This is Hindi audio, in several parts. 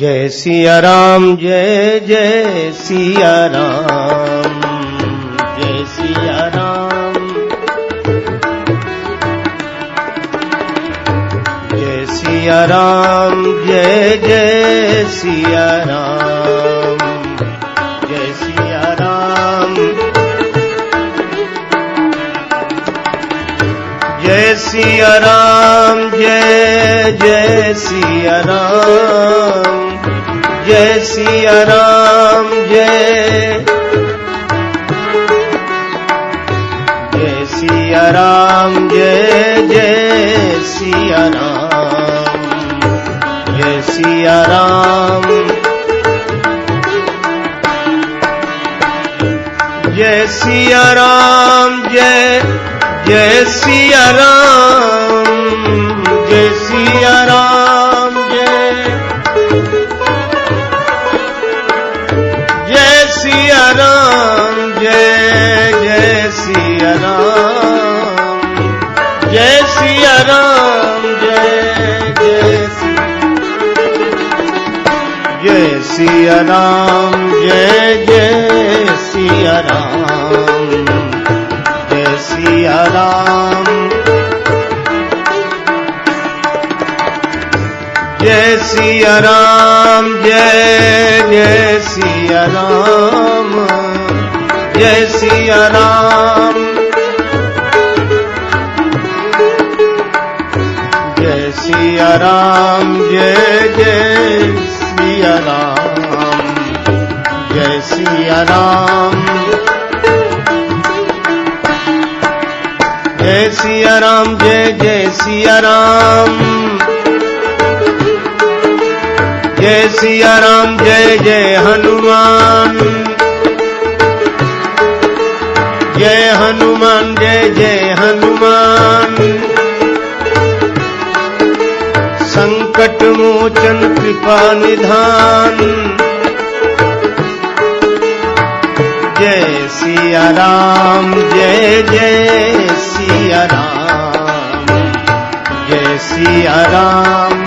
जय सिया राम, जय जय सिया राम, जय सिया राम, जय सिया राम, जय जय सिया राम, जय सिया राम, जय सिया राम, जय जय सिया राम, जय सिया राम, जय जय सिया राम, जय जय सिया राम, जय सिया राम, जय सिया राम, जय जय सिया राम, जय सिया राम, जय सिया राम, जय जय सिया राम, जय सिया राम, जय सिया राम, जय जय सिया राम, जय सिया राम, जय सिया राम, जय जय सिया राम, जय सिया राम, जय सिया राम, जय जय सिया राम, जय सिया राम, जय सिया राम, जय जय सिया राम, जय सिया राम, जय जय हनुमान, जय हनुमान, जय जय हनुमान, संकट मोचन कृपा निधान, जय सिया राम, जय जय सिया राम, जय सिया राम,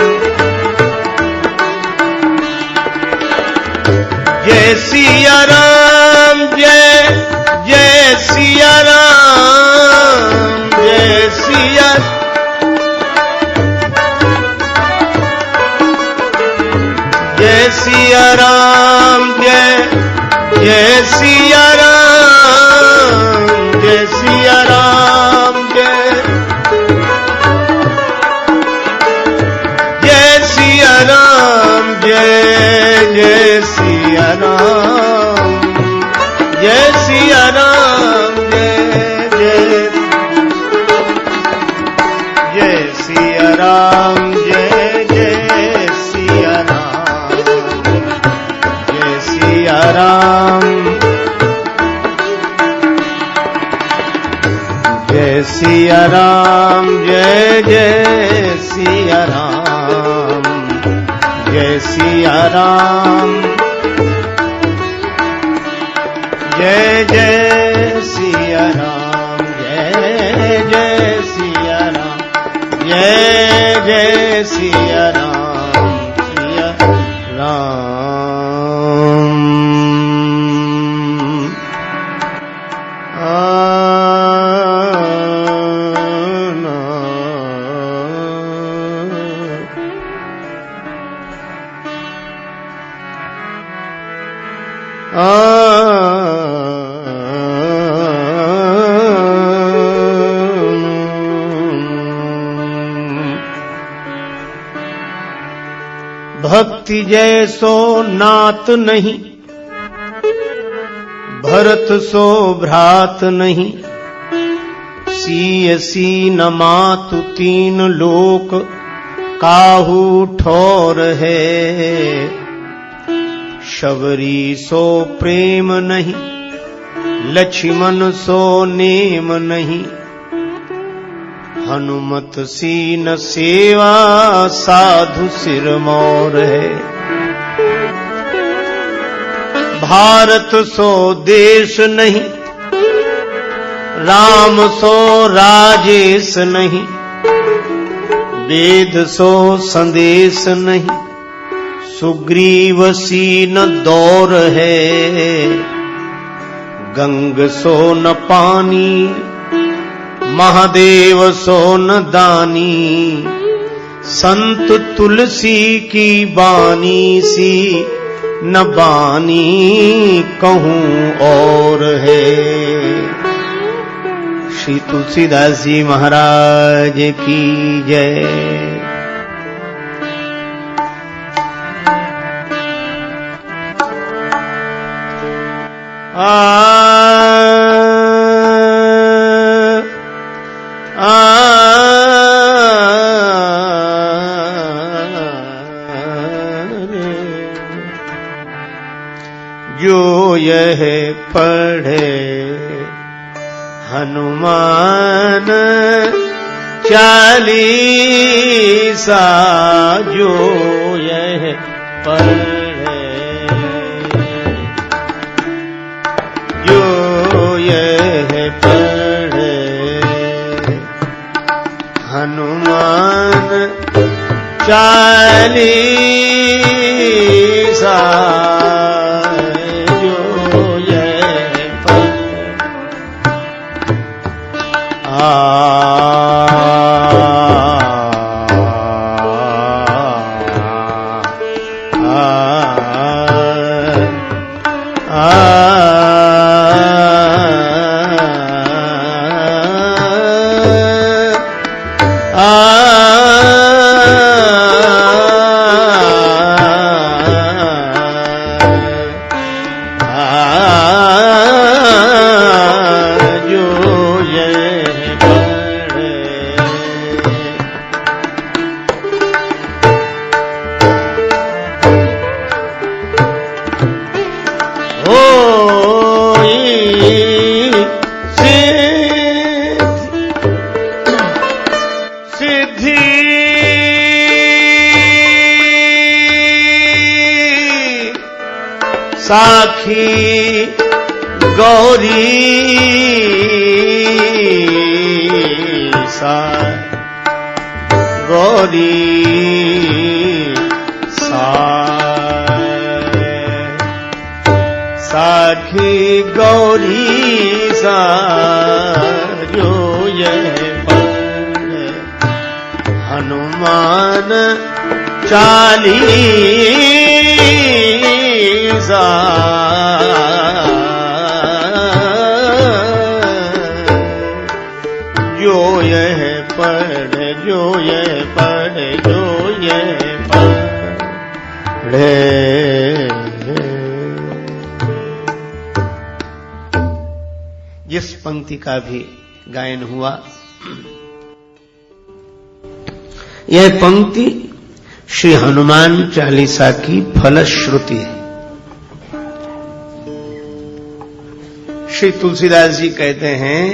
जय सिया राम, जय जय सिया राम, जय सिया, जय सिया राम, जय जय सिया राम, जय सिया राम, जय सिया राम, जय जय सिया राम, जय सिया राम, जय सिया राम, जय जय सिया राम, जय सिया राम, जय सिया राम, जय जय सिया राम, जय सिया राम, जय जय सिया राम, जय जय सिया राम, जय जय सिया राम, सिया राम। भक्ति जैसो नात नहीं, भरत सो भ्रात नहीं, सीयसी न मातु तीन लोक काहू ठोर है, शबरी सो प्रेम नहीं, लक्ष्मण सो नेम नहीं, हनुमत सी न सेवा साधु सिरमौर है, भारत सो देश नहीं, राम सो राजेश नहीं, वेद सो संदेश नहीं, सुग्रीव सीन दौर है, गंग सोन पानी, महादेव सोन दानी, संत तुलसी की बानी सी न बानी कहूं और है। श्री तुलसीदास जी महाराज की जय। जो यह पढ़े हनुमान चालीसा, जो यह पढ़े, जो यह पढ़े हनुमान चालीसा, साखी गौरी सा, गौरी सा, साखी गौरी सा, जो यह पढ़े हनुमान चालीसा, जो यह पढ़े, जो यह पढ़े, जो यह पढ़े। जिस पंक्ति का भी गायन हुआ, यह पंक्ति श्री हनुमान चालीसा की फलश्रुति है। श्री तुलसीदास जी कहते हैं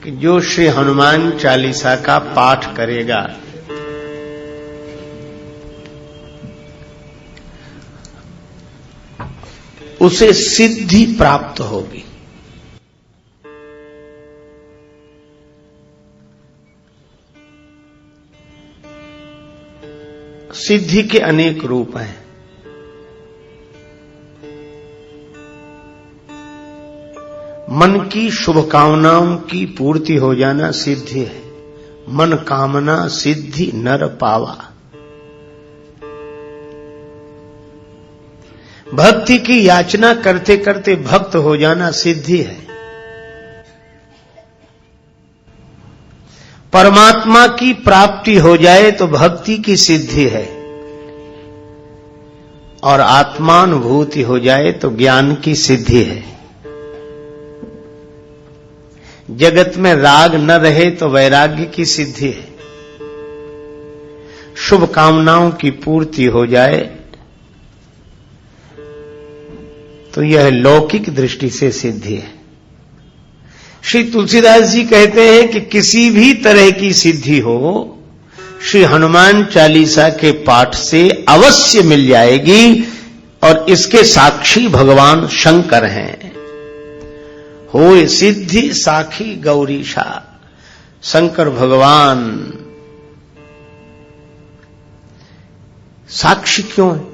कि जो श्री हनुमान चालीसा का पाठ करेगा उसे सिद्धि प्राप्त होगी। सिद्धि के अनेक रूप हैं। मन की शुभकामनाओं की पूर्ति हो जाना सिद्धि है। मन कामना सिद्धि नर पावा। भक्ति की याचना करते करते भक्त हो जाना सिद्धि है। परमात्मा की प्राप्ति हो जाए तो भक्ति की सिद्धि है, और आत्मानुभूति हो जाए तो ज्ञान की सिद्धि है। जगत में राग न रहे तो वैराग्य की सिद्धि है। शुभ कामनाओं की पूर्ति हो जाए तो यह लौकिक दृष्टि से सिद्धि है। श्री तुलसीदास जी कहते हैं कि किसी भी तरह की सिद्धि हो, श्री हनुमान चालीसा के पाठ से अवश्य मिल जाएगी, और इसके साक्षी भगवान शंकर हैं। होए सिद्धि साखी गौरीशा। शंकर भगवान साक्षी क्यों है?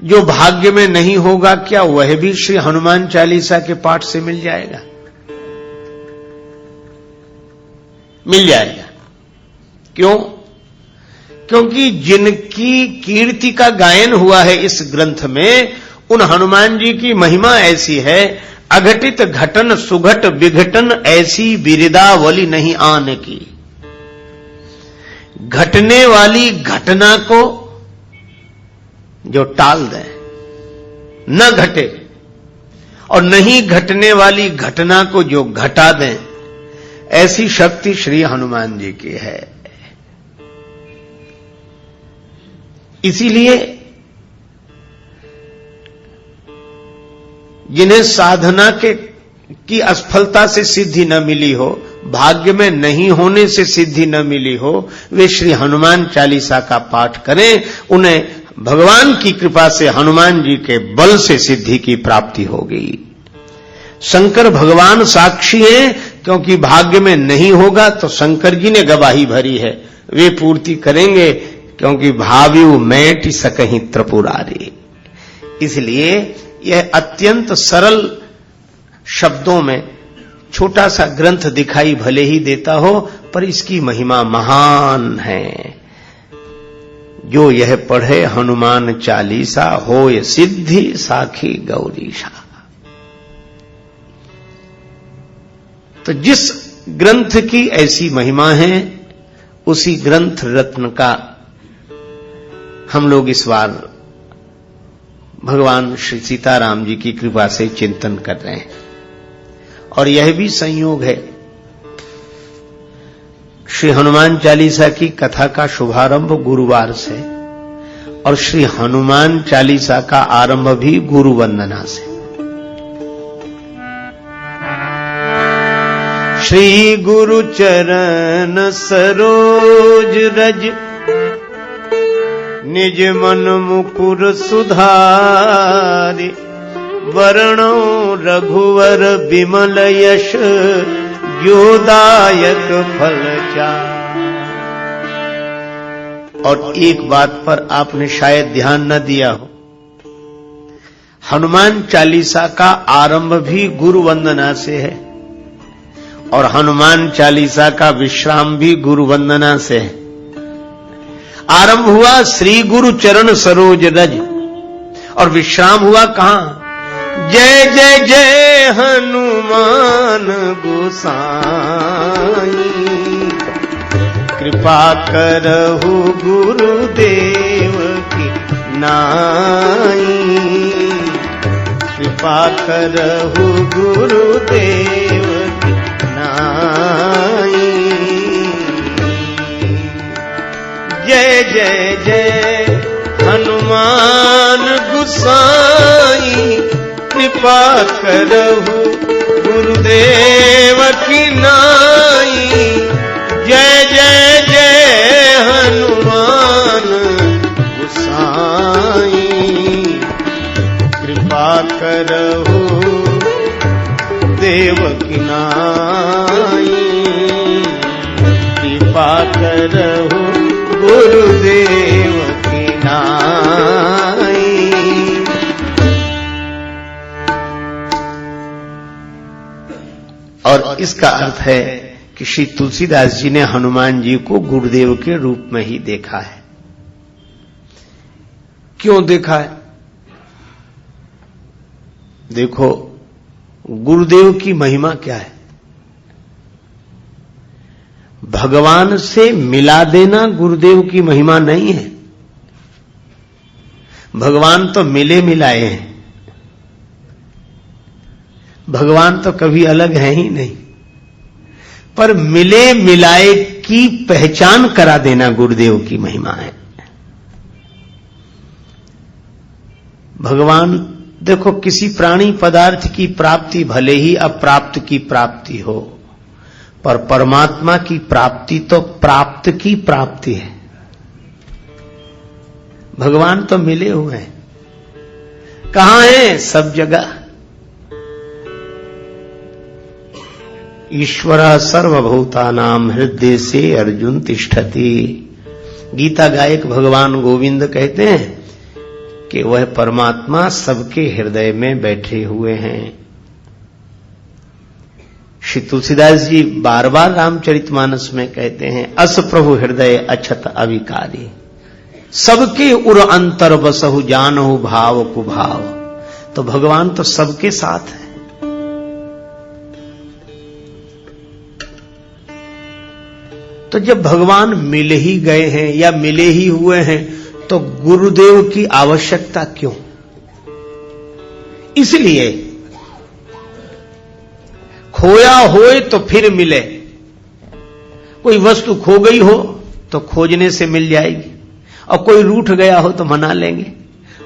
जो भाग्य में नहीं होगा क्या वह भी श्री हनुमान चालीसा के पाठ से मिल जाएगा? मिल जाएगा। क्यों? क्योंकि जिनकी कीर्ति का गायन हुआ है इस ग्रंथ में, उन हनुमान जी की महिमा ऐसी है, अघटित घटन सुघट विघटन ऐसी बिरदावली नहीं आन की। घटने वाली घटना को जो टाल दे, न घटे, और नहीं घटने वाली घटना को जो घटा दें, ऐसी शक्ति श्री हनुमान जी की है। इसीलिए जिन्हें साधना की असफलता से सिद्धि न मिली हो, भाग्य में नहीं होने से सिद्धि न मिली हो, वे श्री हनुमान चालीसा का पाठ करें। उन्हें भगवान की कृपा से, हनुमान जी के बल से सिद्धि की प्राप्ति होगी। शंकर भगवान साक्षी हैं, क्योंकि भाग्य में नहीं होगा तो शंकर जी ने गवाही भरी है, वे पूर्ति करेंगे, क्योंकि भाव्यु मैट सकहीं त्रिपुरारी। इसलिए यह अत्यंत सरल शब्दों में छोटा सा ग्रंथ दिखाई भले ही देता हो, पर इसकी महिमा महान है। जो यह पढ़े हनुमान चालीसा, होय सिद्धि साखी गौरीशा। तो जिस ग्रंथ की ऐसी महिमा है, उसी ग्रंथ रत्न का हम लोग इस बार भगवान श्री सीताराम जी की कृपा से चिंतन कर रहे हैं। और यह भी संयोग है, श्री हनुमान चालीसा की कथा का शुभारंभ गुरुवार से, और श्री हनुमान चालीसा का आरंभ भी गुरु वंदना से। श्री गुरु चरण सरोज रज, निज मन मुकुर सुधारि, वरणो रघुवर विमल यश, योदायक फल चारि। और एक बात पर आपने शायद ध्यान न दिया हो, हनुमान चालीसा का आरंभ भी गुरु वंदना से है, और हनुमान चालीसा का विश्राम भी गुरु वंदना से है। आरंभ हुआ श्री गुरु चरण सरोज रज, और विश्राम हुआ कहां? जय जय जय हनुमान गोसाई, कृपा करहु गुरुदेव की नाई, कृपा करहु गुरुदेव की नाई। जय जय जय हनुमान गोसाई, कृपा करहु गुरुदेव की नाई। जय जय जय हनुमान गोसाई, कृपा करहु देव की नाई, कृपा करहु गुरुदेव की नाई। और इसका अर्थ है कि श्री तुलसीदास जी ने हनुमान जी को गुरुदेव के रूप में ही देखा है। क्यों देखा है? देखो, गुरुदेव की महिमा क्या है? भगवान से मिला देना गुरुदेव की महिमा नहीं है। भगवान तो मिले मिलाए हैं, भगवान तो कभी अलग है ही नहीं, पर मिले मिलाए की पहचान करा देना गुरुदेव की महिमा है। भगवान, देखो, किसी प्राणी पदार्थ की प्राप्ति भले ही अप्राप्त की प्राप्ति हो, पर परमात्मा की प्राप्ति तो प्राप्त की प्राप्ति है। भगवान तो मिले हुए हैं। कहां हैं? सब जगह। ईश्वर सर्वभूतानां हृदय से अर्जुन तिष्ठति। गीता गायक भगवान गोविंद कहते हैं कि वह परमात्मा सबके हृदय में बैठे हुए हैं। श्री तुलसीदास जी बार बार रामचरितमानस में कहते हैं, अस प्रभु हृदय अछत अविकारी, सबके उर अंतर बसहु जानहु भाव कुभाव। तो भगवान तो सबके साथ है। तो जब भगवान मिल ही गए हैं या मिले ही हुए हैं तो गुरुदेव की आवश्यकता क्यों? इसलिए खोया होए तो फिर मिले। कोई वस्तु खो गई हो तो खोजने से मिल जाएगी, और कोई रूठ गया हो तो मना लेंगे।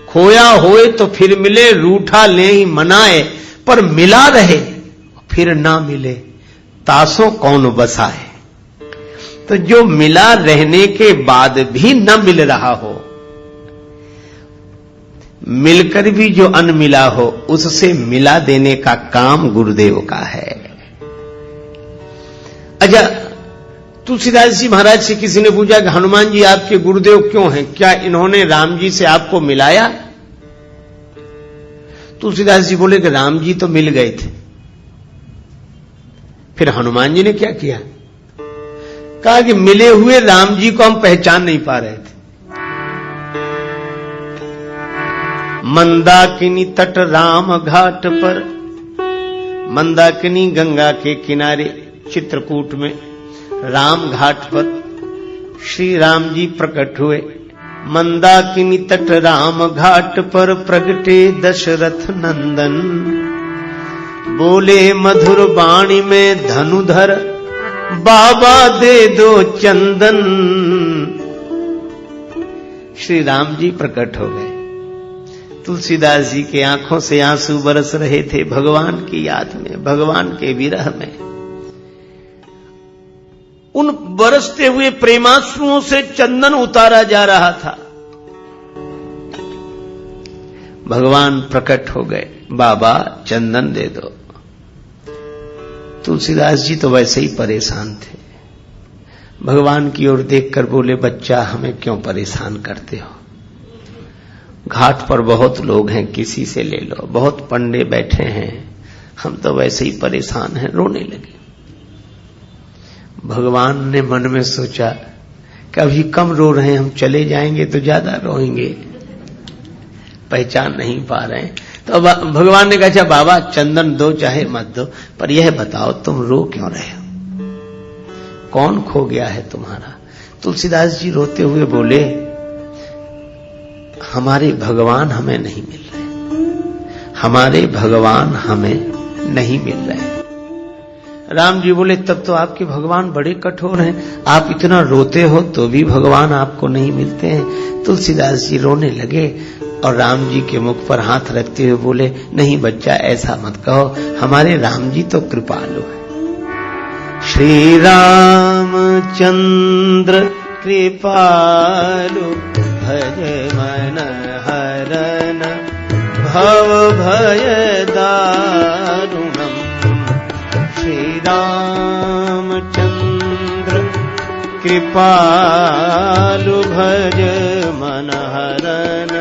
खोया होए तो फिर मिले, रूठा ले ही मनाए, पर मिला रहे फिर ना मिले, तासों कौन बसाए। तो जो मिला रहने के बाद भी न मिल रहा हो, मिलकर भी जो अनमिला हो, उससे मिला देने का काम गुरुदेव का है। अच्छा, तुलसीदास जी महाराज से किसी ने पूछा कि हनुमान जी आपके गुरुदेव क्यों हैं, क्या इन्होंने राम जी से आपको मिलाया? तुलसीदास जी बोले कि राम जी तो मिल गए थे, फिर हनुमान जी ने क्या किया? कहा कि मिले हुए राम जी को हम पहचान नहीं पा रहे थे। मंदाकिनी तट राम घाट पर, मंदाकिनी गंगा के किनारे चित्रकूट में राम घाट पर श्री राम जी प्रकट हुए। मंदाकिनी तट राम घाट पर प्रगटे दशरथ नंदन, बोले मधुर वाणी में धनुधर, बाबा दे दो चंदन। श्री राम जी प्रकट हो गए। तुलसीदास जी के आंखों से आंसू बरस रहे थे भगवान की याद में, भगवान के विरह में। उन बरसते हुए प्रेमाश्रुओं से चंदन उतारा जा रहा था। भगवान प्रकट हो गए, बाबा चंदन दे दो। तुलसीदास जी तो वैसे ही परेशान थे। भगवान की ओर देखकर बोले, बच्चा हमें क्यों परेशान करते हो? घाट पर बहुत लोग हैं, किसी से ले लो, बहुत पंडे बैठे हैं, हम तो वैसे ही परेशान हैं। रोने लगे। भगवान ने मन में सोचा कि अभी कम रो रहे हैं, हम चले जाएंगे तो ज्यादा रोएंगे, पहचान नहीं पा रहे हैं। तो भगवान ने कहा, अच्छा बाबा चंदन दो चाहे मत दो, पर यह बताओ तुम रो क्यों रहे हो? कौन खो गया है तुम्हारा? तुलसीदास जी रोते हुए बोले, हमारे भगवान हमें नहीं मिल रहे, हमारे भगवान हमें नहीं मिल रहे। राम जी बोले, तब तो आपके भगवान बड़े कठोर हैं, आप इतना रोते हो तो भी भगवान आपको नहीं मिलते हैं। तुलसीदास जी रोने लगे और राम जी के मुख पर हाथ रखते हुए बोले, नहीं बच्चा ऐसा मत कहो, हमारे राम जी तो कृपालु है। श्री रामचंद्र कृपालु, भज मन हरन भव भय दारुणम। श्री रामचंद्र कृपालु, भज मन हरन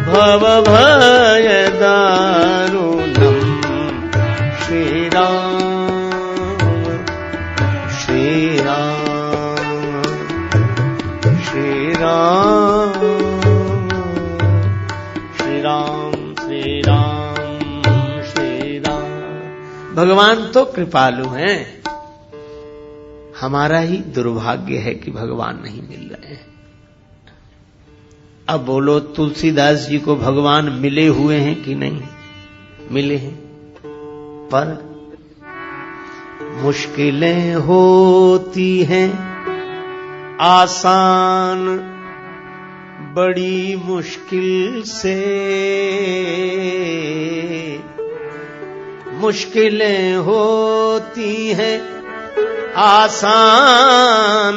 भव भय दारुणम। श्री राम श्री राम श्री राम श्री राम श्री राम श्री राम। भगवान तो कृपालु हैं, हमारा ही दुर्भाग्य है कि भगवान नहीं मिल रहे हैं। अब बोलो, तुलसीदास जी को भगवान मिले हुए हैं कि नहीं? मिले हैं, पर मुश्किलें होती हैं आसान बड़ी मुश्किल से, मुश्किलें होती हैं आसान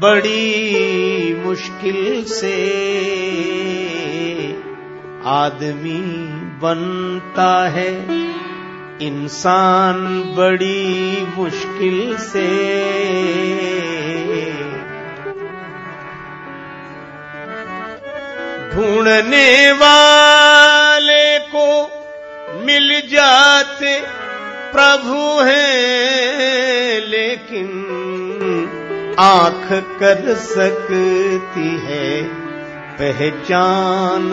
बड़ी मुश्किल से। आदमी बनता है इंसान बड़ी मुश्किल से। ढूंढने वाले को मिल जाते प्रभु हैं, लेकिन आंख कर सकती है पहचान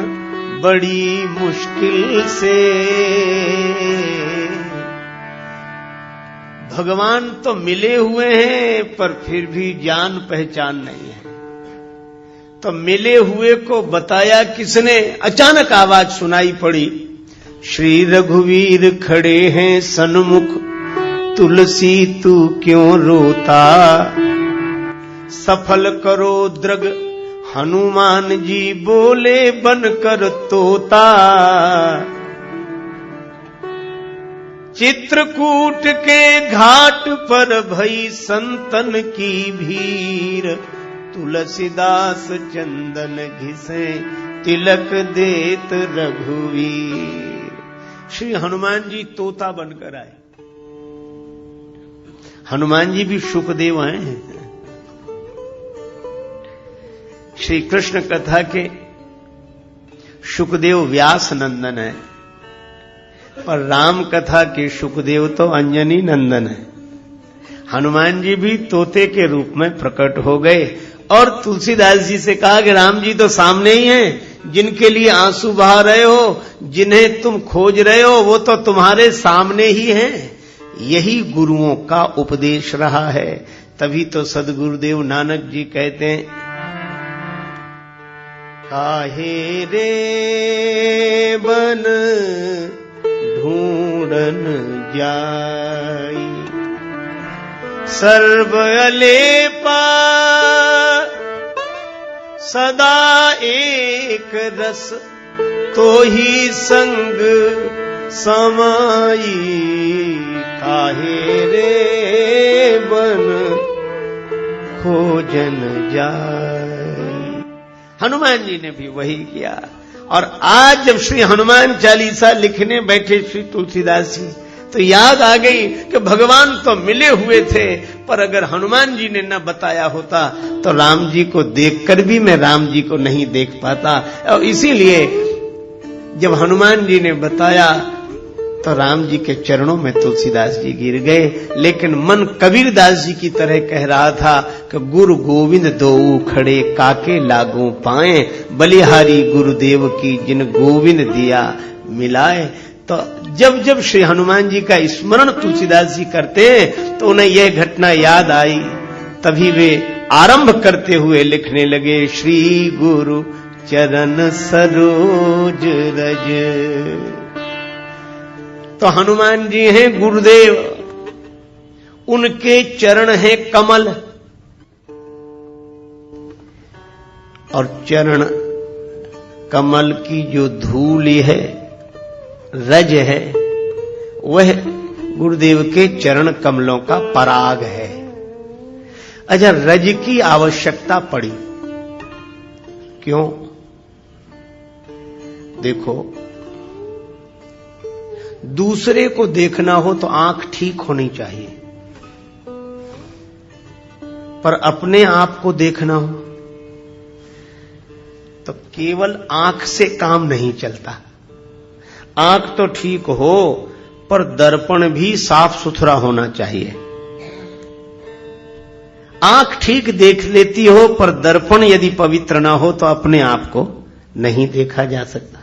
बड़ी मुश्किल से। भगवान तो मिले हुए हैं पर फिर भी जान पहचान नहीं है। तो मिले हुए को बताया किसने? अचानक आवाज सुनाई पड़ी, श्री रघुवीर खड़े हैं सन्मुख, तुलसी तू क्यों रोता, सफल करो द्रग हनुमान जी बोले बनकर तोता। चित्रकूट के घाट पर भई संतन की भीड़, तुलसीदास चंदन घिसे तिलक देत रघुवीर। श्री हनुमान जी तोता बनकर आए। हनुमान जी भी शुकदेव हैं। श्री कृष्ण कथा के शुकदेव व्यास नंदन है, पर राम कथा के शुकदेव तो अंजनी नंदन है। हनुमान जी भी तोते के रूप में प्रकट हो गए और तुलसीदास जी से कहा कि राम जी तो सामने ही हैं, जिनके लिए आंसू बहा रहे हो, जिन्हें तुम खोज रहे हो, वो तो तुम्हारे सामने ही हैं। यही गुरुओं का उपदेश रहा है। तभी तो सदगुरुदेव नानक जी कहते हैं, काहे रे बन ढूंढन जाई, सर्व अलेपा सदा एक रस, तो ही संग समाई, काहे रे बन खोजन जाए। हनुमान जी ने भी वही किया। और आज जब श्री हनुमान चालीसा लिखने बैठे श्री तुलसीदास जी, तो याद आ गई कि भगवान तो मिले हुए थे, पर अगर हनुमान जी ने न बताया होता तो राम जी को देखकर भी मैं राम जी को नहीं देख पाता। और इसीलिए जब हनुमान जी ने बताया तो राम जी के चरणों में तुलसीदास जी गिर गए। लेकिन मन कबीरदास जी की तरह कह रहा था कि गुरु गोविंद दोऊ खड़े, काके लागू पाए, बलिहारी गुरुदेव की जिन गोविंद दिया मिलाए। तो जब जब श्री हनुमान जी का स्मरण तुलसीदास जी करते हैं तो उन्हें यह घटना याद आई। तभी वे आरंभ करते हुए लिखने लगे, श्री गुरु चरण सरोज रज। तो हनुमान जी हैं गुरुदेव, उनके चरण हैं कमल, और चरण कमल की जो धूल है, रज है, वह गुरुदेव के चरण कमलों का पराग है। अच्छा, रज की आवश्यकता पड़ी क्यों? देखो, दूसरे को देखना हो तो आंख ठीक होनी चाहिए, पर अपने आप को देखना हो तो केवल आंख से काम नहीं चलता। आंख तो ठीक हो, पर दर्पण भी साफ सुथरा होना चाहिए। आंख ठीक देख लेती हो, पर दर्पण यदि पवित्र ना हो तो अपने आप को नहीं देखा जा सकता।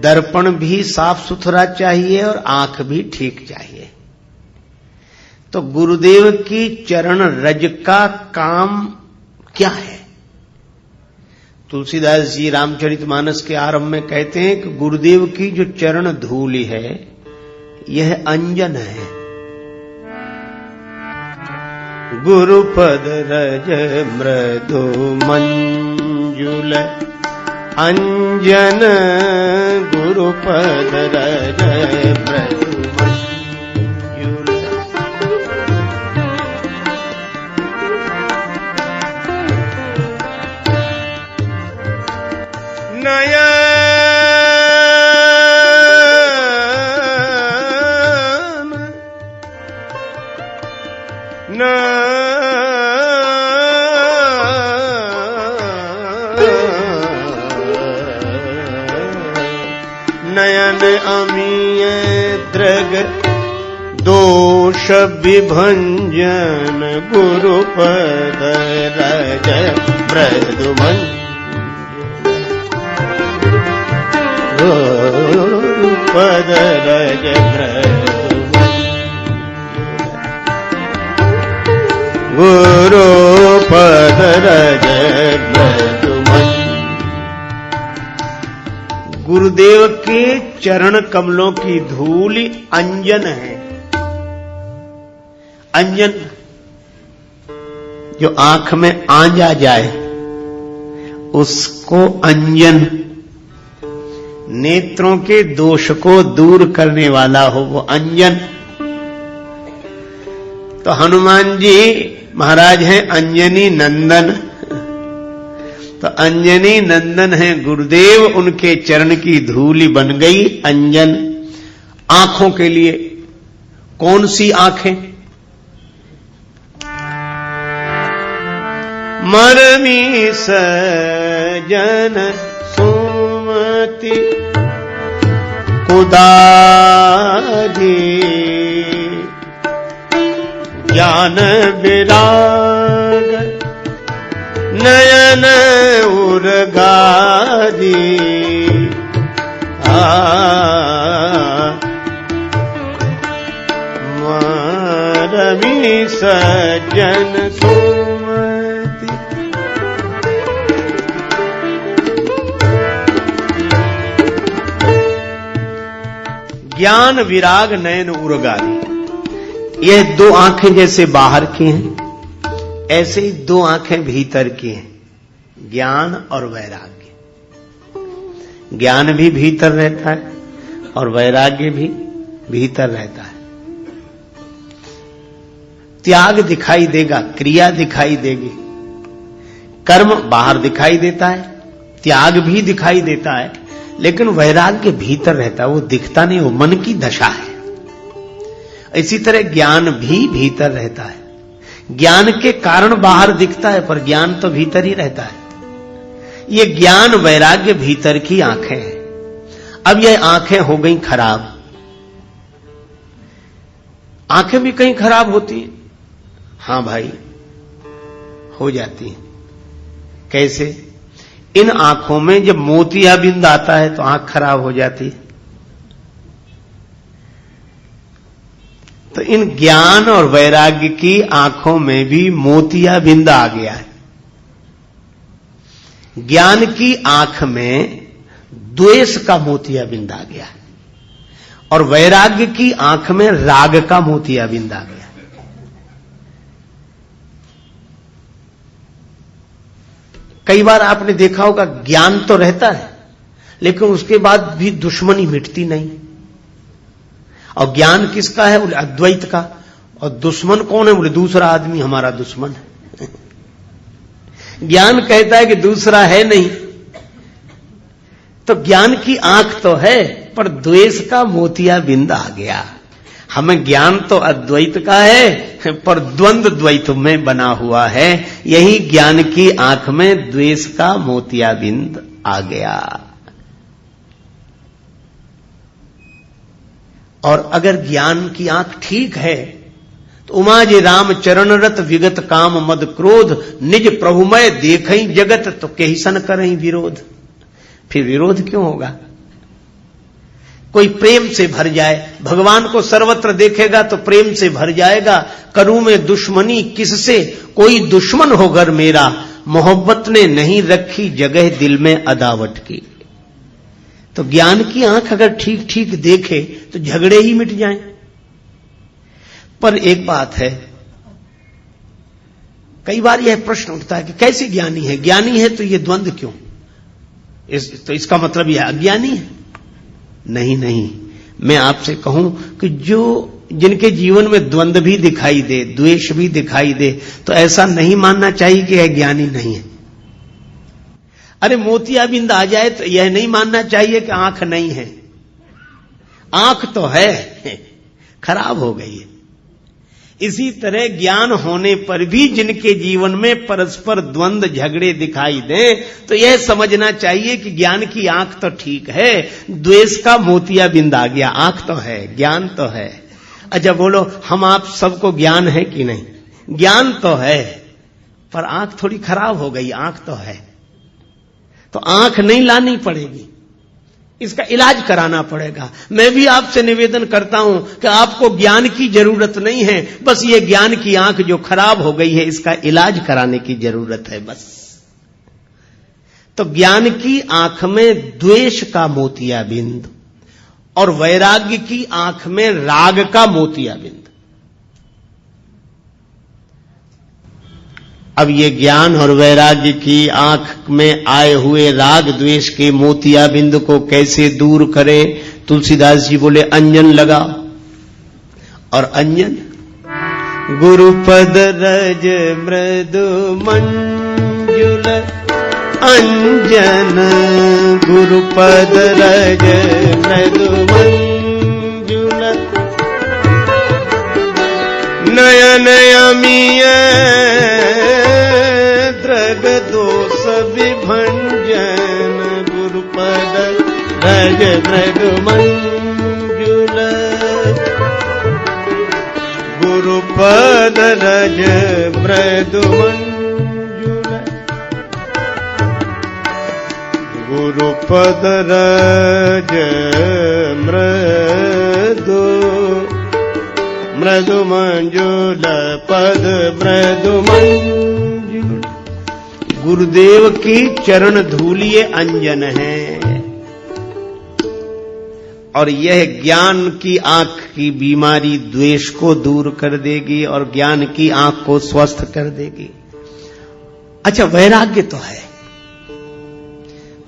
दर्पण भी साफ सुथरा चाहिए और आंख भी ठीक चाहिए। तो गुरुदेव की चरण रज का काम क्या है? तुलसीदास जी रामचरितमानस के आरंभ में कहते हैं कि गुरुदेव की जो चरण धूलि है, यह अंजन है। गुरुपद रज मृदु मंजुल अंजन, गुरुपद रज मृदु मंजुल। नयन अमीय दृग दोष विभंजन गुरुपद रज मृदुमन गुरुपद रज मृदुमन गुरुपद रज मृदुमन। गुरुदेव के चरण कमलों की धूल अंजन है। अंजन जो आंख में आंज आ जाए उसको अंजन, नेत्रों के दोष को दूर करने वाला हो वो अंजन। तो हनुमान जी महाराज हैं अंजनी नंदन। तो अंजनी नंदन है गुरुदेव, उनके चरण की धूलि बन गई अंजन। आंखों के लिए कौन सी आंखें? मरमी सजन सुमति कुदारी ज्ञान विराग नयन उर्गारी मरमी सजन सुमति। ज्ञान विराग नयन उर्गारी, यह दो आंखें जैसे बाहर की हैं ऐसे ही दो आंखें भीतर की हैं, ज्ञान और वैराग्य। ज्ञान भी भीतर रहता है और वैराग्य भी भीतर रहता है। त्याग दिखाई देगा, क्रिया दिखाई देगी, कर्म बाहर दिखाई देता है, त्याग भी दिखाई देता है, लेकिन वैराग्य भीतर रहता है, वो दिखता नहीं, वो मन की दशा है। इसी तरह ज्ञान भी भीतर रहता है। ज्ञान के कारण बाहर दिखता है पर ज्ञान तो भीतर ही रहता है। ये ज्ञान वैराग्य भीतर की आंखें हैं। अब ये आंखें हो गई खराब। आंखें भी कहीं खराब होती हैं। हां भाई, हो जाती हैं। कैसे? इन आंखों में जब मोतियाबिंद आता है तो आंख खराब हो जाती है। तो इन ज्ञान और वैराग्य की आंखों में भी मोतियाबिंद आ गया है। ज्ञान की आंख में द्वेष का मोतियाबिंद आ गया है और वैराग्य की आंख में राग का मोतियाबिंद आ गया। कई बार आपने देखा होगा ज्ञान तो रहता है लेकिन उसके बाद भी दुश्मनी मिटती नहीं। और ज्ञान किसका है? बोले अद्वैत का। और दुश्मन कौन है? बोले दूसरा आदमी हमारा दुश्मन है। ज्ञान कहता है कि दूसरा है नहीं। तो ज्ञान की आंख तो है पर द्वेष का मोतियाबिंद आ गया। हमें ज्ञान तो अद्वैत का है पर द्वंद्व द्वैत में बना हुआ है। यही ज्ञान की आंख में द्वेष का मोतियाबिंद आ गया। और अगर ज्ञान की आंख ठीक है तो उमाजे राम चरणरत विगत काम मद क्रोध निज प्रभुमय देखई जगत तो कहिसन करई विरोध। फिर विरोध क्यों होगा? कोई प्रेम से भर जाए, भगवान को सर्वत्र देखेगा तो प्रेम से भर जाएगा। करूं में दुश्मनी किससे, कोई दुश्मन हो घर मेरा, मोहब्बत ने नहीं रखी जगह दिल में अदावत की। तो ज्ञान की आंख अगर ठीक ठीक देखे तो झगड़े ही मिट जाएं। पर एक बात है, कई बार यह प्रश्न उठता है कि कैसे ज्ञानी है? ज्ञानी है तो ये द्वंद्व क्यों? तो इसका मतलब यह अज्ञानी है? नहीं नहीं, मैं आपसे कहूं कि जिनके जीवन में द्वंद्व भी दिखाई दे, द्वेष भी दिखाई दे, तो ऐसा नहीं मानना चाहिए कि यह ज्ञानी नहीं है। अरे मोतियाबिंद आ जाए तो यह नहीं मानना चाहिए कि आंख नहीं है। आंख तो है, खराब हो गई है। इसी तरह ज्ञान होने पर भी जिनके जीवन में परस्पर द्वंद्व झगड़े दिखाई दें तो यह समझना चाहिए कि ज्ञान की आंख तो ठीक है, द्वेष का मोतियाबिंद आ गया। आंख तो है, ज्ञान तो है। अच्छा बोलो, हम आप सबको ज्ञान है कि नहीं? ज्ञान तो है, पर आंख थोड़ी खराब हो गई। आंख तो है, तो आंख नहीं लानी पड़ेगी, इसका इलाज कराना पड़ेगा। मैं भी आपसे निवेदन करता हूं कि आपको ज्ञान की जरूरत नहीं है, बस ये ज्ञान की आंख जो खराब हो गई है इसका इलाज कराने की जरूरत है बस। तो ज्ञान की आंख में द्वेष का मोतियाबिंद और वैराग्य की आंख में राग का मोतियाबिंद। अब ये ज्ञान और वैराग्य की आंख में आए हुए राग द्वेष के मोतियाबिंद को कैसे दूर करें? तुलसीदास जी बोले अंजन लगाओ। और अंजन गुरुपद रज मृदु मंजुल अंजन, गुरुपद रज मृदु मंजुल नयन अमीय द्रग दोष विभंजन, गुरुपद रज मृदु मंजुल, गुरुपद रज मृदु मंजुल, गुरुपद रज मृदु मृदु मंजुल पद मृदु मंजुल। गुरुदेव की चरण धूल ये अंजन है और यह ज्ञान की आंख की बीमारी द्वेष को दूर कर देगी और ज्ञान की आंख को स्वस्थ कर देगी। अच्छा, वैराग्य तो है,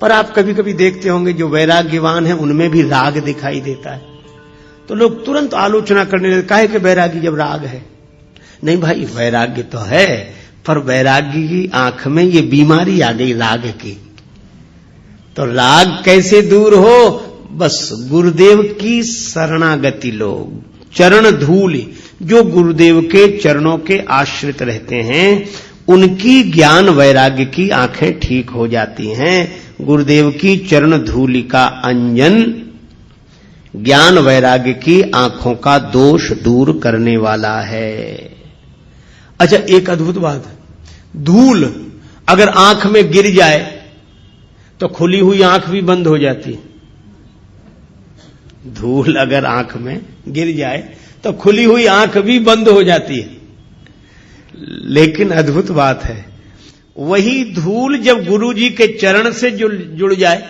पर आप कभी कभी देखते होंगे जो वैराग्यवान है उनमें भी राग दिखाई देता है, तो लोग तुरंत आलोचना करने लगते, काहे कि वैराग्य जब राग है। नहीं भाई, वैराग्य तो है, पर वैराग्य की आंख में ये बीमारी आ गई राग की। तो राग कैसे दूर हो? बस गुरुदेव की शरणागति लो, चरण धूल। जो गुरुदेव के चरणों के आश्रित रहते हैं उनकी ज्ञान वैराग्य की आंखें ठीक हो जाती हैं। गुरुदेव की चरण धूलि का अंजन ज्ञान वैराग्य की आंखों का दोष दूर करने वाला है। अच्छा, एक अद्भुत बात है, धूल अगर आंख में गिर जाए तो खुली हुई आंख भी बंद हो जाती है। धूल अगर आंख में गिर जाए तो खुली हुई आंख भी बंद हो जाती है। लेकिन अद्भुत बात है, वही धूल जब गुरुजी के चरण से जुड़ जाए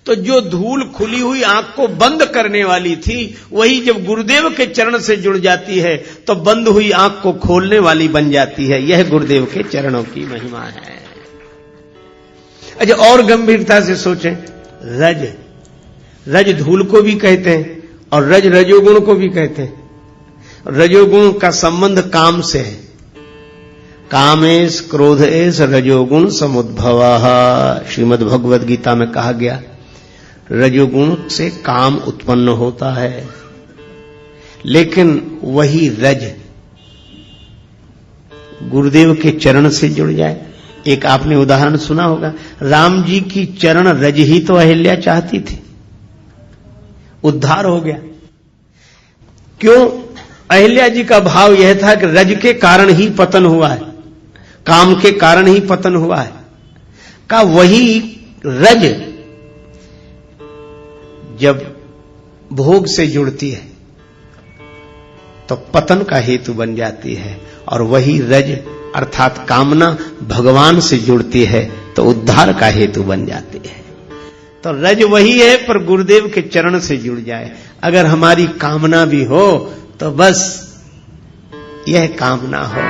तो जो धूल खुली हुई आंख को बंद करने वाली थी वही जब गुरुदेव के चरण से जुड़ जाती है तो बंद हुई आंख को खोलने वाली बन जाती है। यह गुरुदेव के चरणों की महिमा है। अच्छा, और गंभीरता से सोचें, रज, रज धूल को भी कहते हैं और रज रजोगुण को भी कहते हैं। रजोगुण का संबंध काम से है। कामेश क्रोधेश रजोगुण समुद्भवः, श्रीमद् भगवद गीता में कहा गया रजोगुण से काम उत्पन्न होता है। लेकिन वही रज गुरुदेव के चरण से जुड़ जाए। एक आपने उदाहरण सुना होगा, राम जी की चरण रज ही तो अहिल्या चाहती थी, उद्धार हो गया। क्यों? अहिल्या जी का भाव यह था कि रज के कारण ही पतन हुआ है, काम के कारण ही पतन हुआ है। का वही रज जब भोग से जुड़ती है तो पतन का हेतु बन जाती है, और वही रज अर्थात कामना भगवान से जुड़ती है तो उद्धार का हेतु बन जाती है। तो रज वही है, पर गुरुदेव के चरण से जुड़ जाए। अगर हमारी कामना भी हो तो बस यह कामना हो,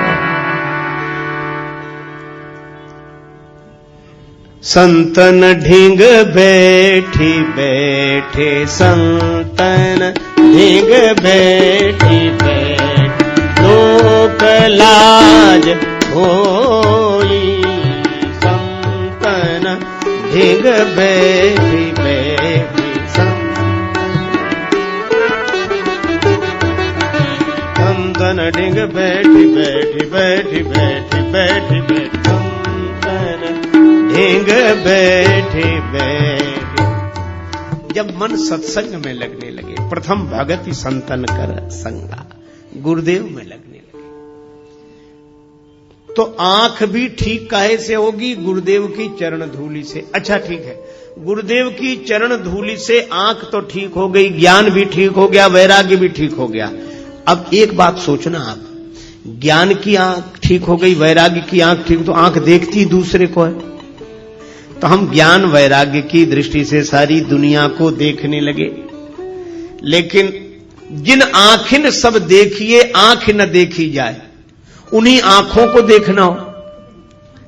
संतन ढींग बैठी बैठे, संतन ढींग बैठी बैठे, लोक लाज होई, संतन ढींग बैठी बैठी, संतन ढींग ढेंग बैठी बैठी बैठी बैठी बैठी बैठी संतन ढेंग बैठे बैठे। जब मन सत्संग में लगने लगे, प्रथम भगति संतन कर संगा, गुरुदेव में लगने लगे, तो आंख भी ठीक काहे से होगी? गुरुदेव की चरण धूलि से। अच्छा ठीक है, गुरुदेव की चरण धूलि से आंख तो ठीक हो गई, ज्ञान भी ठीक हो गया, वैराग्य भी ठीक हो गया। अब एक बात सोचना आप, ज्ञान की आंख ठीक हो गई, वैराग्य की आंख ठीक, तो आंख देखती दूसरे को है, तो हम ज्ञान वैराग्य की दृष्टि से सारी दुनिया को देखने लगे। लेकिन जिन आंखें सब देखिए आंख न देखी जाए, उन्हीं आंखों को देखना हो।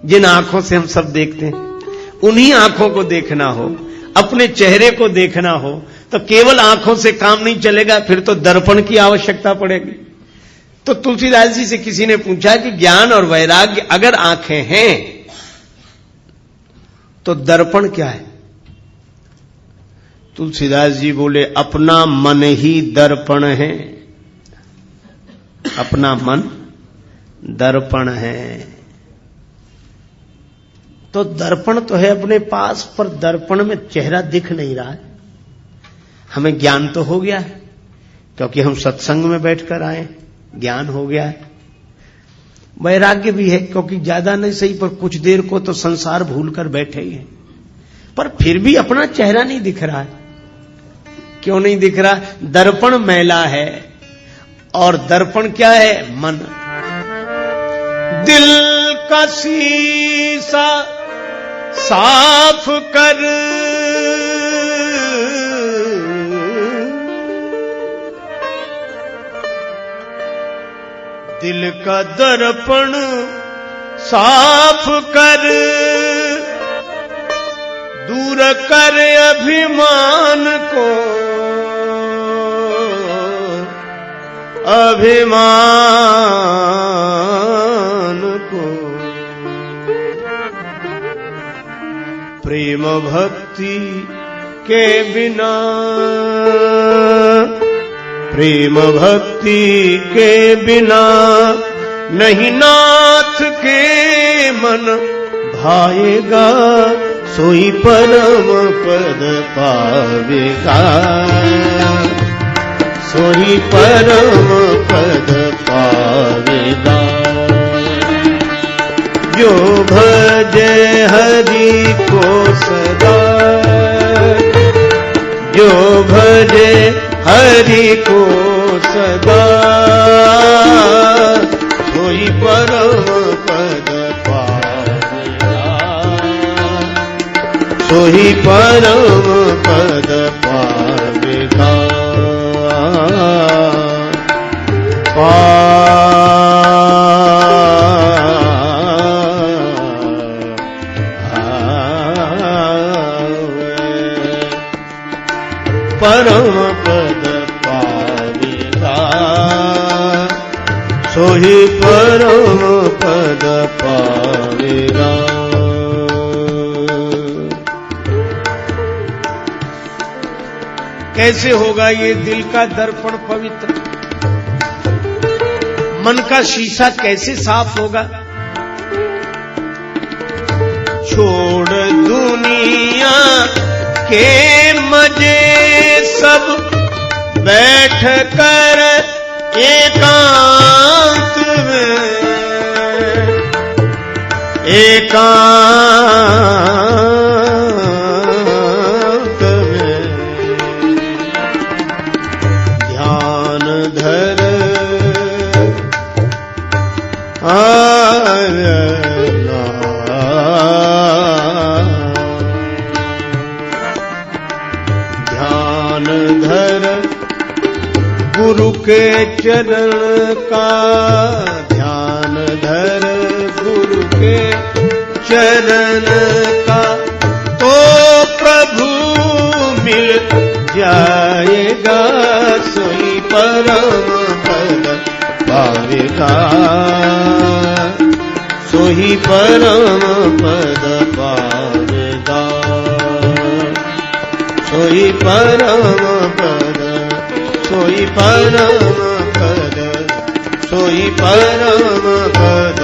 जिन आंखों से हम सब देखते हैं उन्हीं आंखों को देखना हो, अपने चेहरे को देखना हो, तो केवल आंखों से काम नहीं चलेगा, फिर तो दर्पण की आवश्यकता पड़ेगी। तो तुलसीदास जी से किसी ने पूछा कि ज्ञान और वैराग्य अगर आंखें हैं तो दर्पण क्या है? तुलसीदास जी बोले, अपना मन ही दर्पण है, अपना मन दर्पण है। तो दर्पण तो है अपने पास, पर दर्पण में चेहरा दिख नहीं रहा है। हमें ज्ञान तो हो गया है, क्योंकि हम सत्संग में बैठकर आए, ज्ञान हो गया है। वैराग्य भी है, क्योंकि ज्यादा नहीं सही पर कुछ देर को तो संसार भूलकर बैठे ही हैं, पर फिर भी अपना चेहरा नहीं दिख रहा है। क्यों नहीं दिख रहा? दर्पण मैला है, और दर्पण क्या है? मन। दिल का शीशा साफ कर, दिल का दर्पण साफ कर, दूर कर अभिमान को, अभिमान को। प्रेम भक्ति के बिना, प्रेम भक्ति के बिना नहीं नाथ के मन भाएगा, सोई परम पद पावेगा, सोई परम पद पावेगा। जो भजे हरि को सदा, जो भजे हरि को सदा, सोई परम पद पावेगा, सोई परम पद पावेगा। परम पद पावेगा, सोही परम पद पावेगा। कैसे होगा ये दिल का दर्पण पवित्र? मन का शीशा कैसे साफ होगा? छोड़ दुनिया के मजे सब, बैठ कर एकांत में, एकांत में ध्यान धर, ध्यान धर गुरु के चरण का, ध्यान धर गुरु के चरण का, तो प्रभु मिल जाएगा, सोई परम पद पावेगा, सोई परम पद पावेगा, सोई परम पद, सोई परम पद, सोई परम पद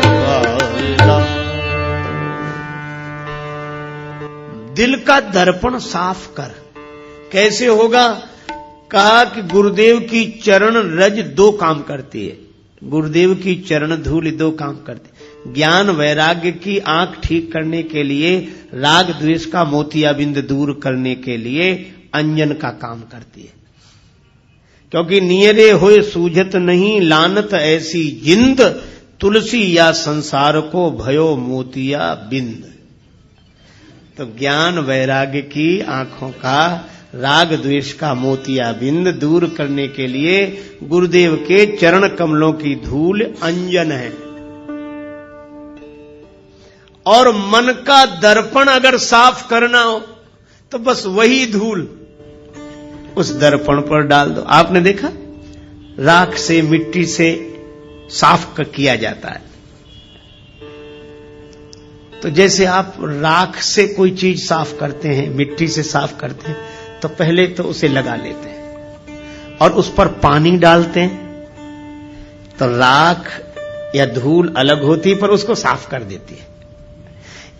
पाया। दिल का दर्पण साफ कर। कैसे होगा? कहा कि गुरुदेव की चरण रज दो काम करती है। गुरुदेव की चरण धूल दो काम करती है। ज्ञान वैराग्य की आंख ठीक करने के लिए, राग द्वेष का मोतियाबिंद दूर करने के लिए अंजन का काम करती है। क्योंकि नियरे होए सूझत नहीं, लानत ऐसी जिंद, तुलसी या संसार को भयो मोतिया बिंद। तो ज्ञान वैराग्य की आंखों का, राग द्वेष का मोतिया बिंद दूर करने के लिए गुरुदेव के चरण कमलों की धूल अंजन है। और मन का दर्पण अगर साफ करना हो तो बस वही धूल उस दर्पण पर डाल दो। आपने देखा राख से, मिट्टी से साफ किया जाता है। तो जैसे आप राख से कोई चीज साफ करते हैं, मिट्टी से साफ करते हैं, तो पहले तो उसे लगा लेते हैं और उस पर पानी डालते हैं, तो राख या धूल अलग होती पर उसको साफ कर देती है।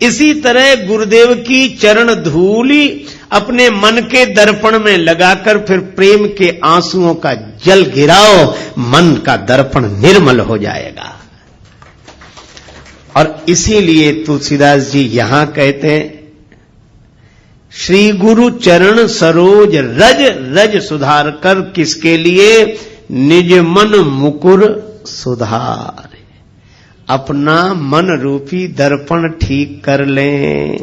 इसी तरह गुरुदेव की चरण धूली अपने मन के दर्पण में लगाकर फिर प्रेम के आंसुओं का जल गिराओ, मन का दर्पण निर्मल हो जाएगा। और इसीलिए तुलसीदास जी यहां कहते हैं, श्री गुरु चरण सरोज रज रज सुधार कर, किसके लिए? निज मन मुकुर सुधार। अपना मन रूपी दर्पण ठीक कर लें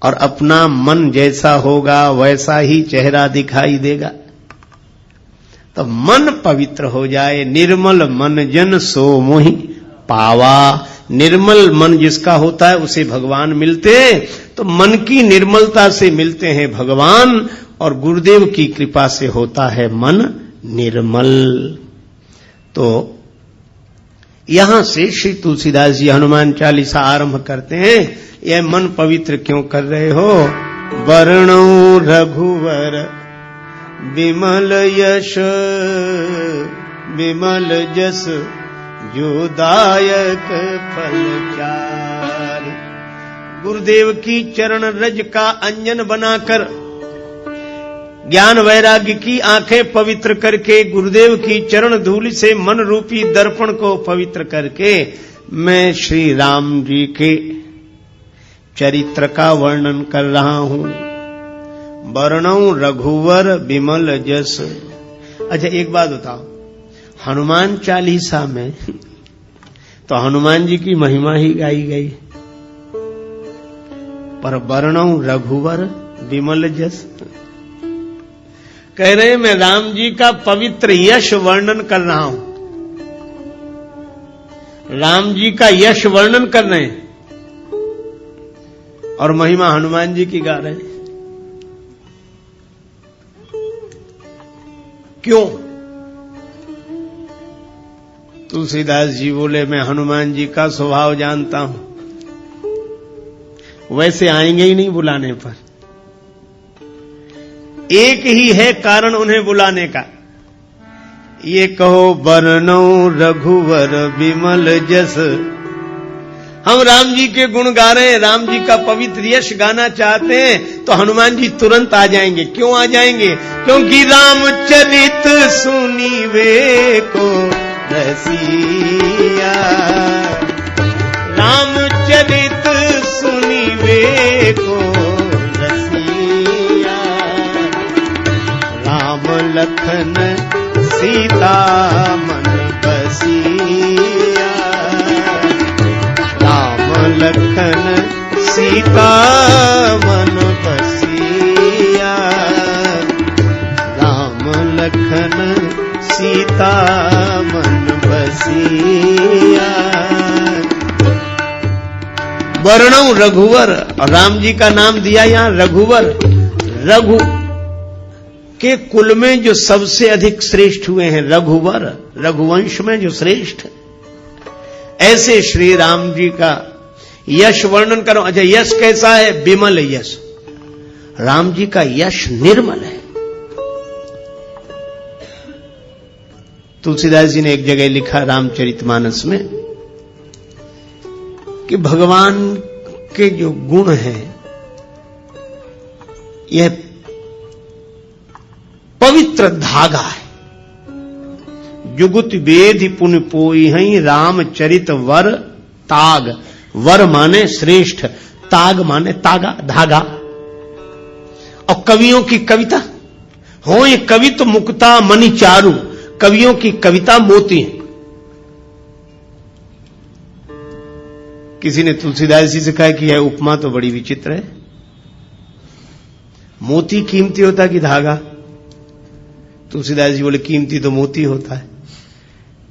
और अपना मन जैसा होगा वैसा ही चेहरा दिखाई देगा। तो मन पवित्र हो जाए। निर्मल मन जन सो मोहि पावा। निर्मल मन जिसका होता है उसे भगवान मिलते हैं। तो मन की निर्मलता से मिलते हैं भगवान, और गुरुदेव की कृपा से होता है मन निर्मल। तो यहां से श्री तुलसीदास जी हनुमान चालीसा आरंभ करते हैं। यह मन पवित्र क्यों कर रहे हो? वर्णौ रघुवर विमल यश, विमल जस जो दायक फल चार। गुरुदेव की चरण रज का अंजन बनाकर, ज्ञान वैराग्य की आंखें पवित्र करके, गुरुदेव की चरण धूलि से मन रूपी दर्पण को पवित्र करके, मैं श्री राम जी के चरित्र का वर्णन कर रहा हूं। वर्णौ रघुवर विमल जस। अच्छा एक बात बताओ, हनुमान चालीसा में तो हनुमान जी की महिमा ही गाई गई, पर वर्णौ रघुवर विमल जस कह रहे हैं, मैं राम जी का पवित्र यश वर्णन कर रहा हूं। राम जी का यश वर्णन कर रहे हैं और महिमा हनुमान जी की गा रहे हैं। क्यों? तुलसीदास जी बोले, मैं हनुमान जी का स्वभाव जानता हूं, वैसे आएंगे ही नहीं बुलाने पर। एक ही है कारण उन्हें बुलाने का। ये कहो वर्णौ रघुवर विमल जस। हम राम जी के गुण गा रहे हैं, राम जी का पवित्र यश गाना चाहते हैं, तो हनुमान जी तुरंत आ जाएंगे। क्यों आ जाएंगे? क्योंकि रामचरित सुनीवे को रसिया। रामचरित सुनीवे को रसिया। राम लखन सीता मन बसिया। राम लखन सीता मन बसिया। राम लखन सीता मन बसिया। वर्णौ रघुवर, और राम जी का नाम दिया यहां रघुवर। रघु के कुल में जो सबसे अधिक श्रेष्ठ हुए हैं रघुवर, रघुवंश में जो श्रेष्ठ, ऐसे श्री राम जी का यश वर्णन करो। अच्छा यश कैसा है? विमल यश। राम जी का यश निर्मल है। तुलसीदास जी ने एक जगह लिखा रामचरितमानस में कि भगवान के जो गुण हैं यह पवित्र धागा है। जुगुत वेद पुन पोई हई रामचरित वर ताग। वर माने श्रेष्ठ, ताग माने तागा, धागा। और कवियों की कविता हो ये कवित मुक्ता मणि चारु, कवियों की कविता मोती है। किसी ने तुलसीदास जी से कहा कि यह उपमा तो बड़ी विचित्र है, मोती कीमती होता कि धागा? तुलसीदास जी बोले कीमती तो मोती होता है।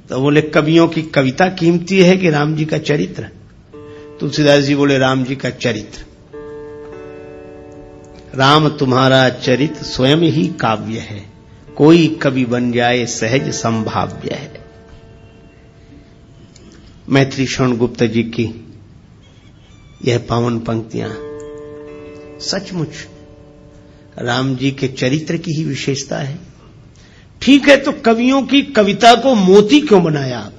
तो बोले कवियों की कविता कीमती है कि राम जी का चरित्र? तुलसीदास जी बोले राम जी का चरित्र। राम तुम्हारा चरित स्वयं ही काव्य है, कोई कवि बन जाए सहज संभाव्य है। मैत्री शरण गुप्त जी की यह पावन पंक्तियां सचमुच राम जी के चरित्र की ही विशेषता है। ठीक है, तो कवियों की कविता को मोती क्यों बनाया आप?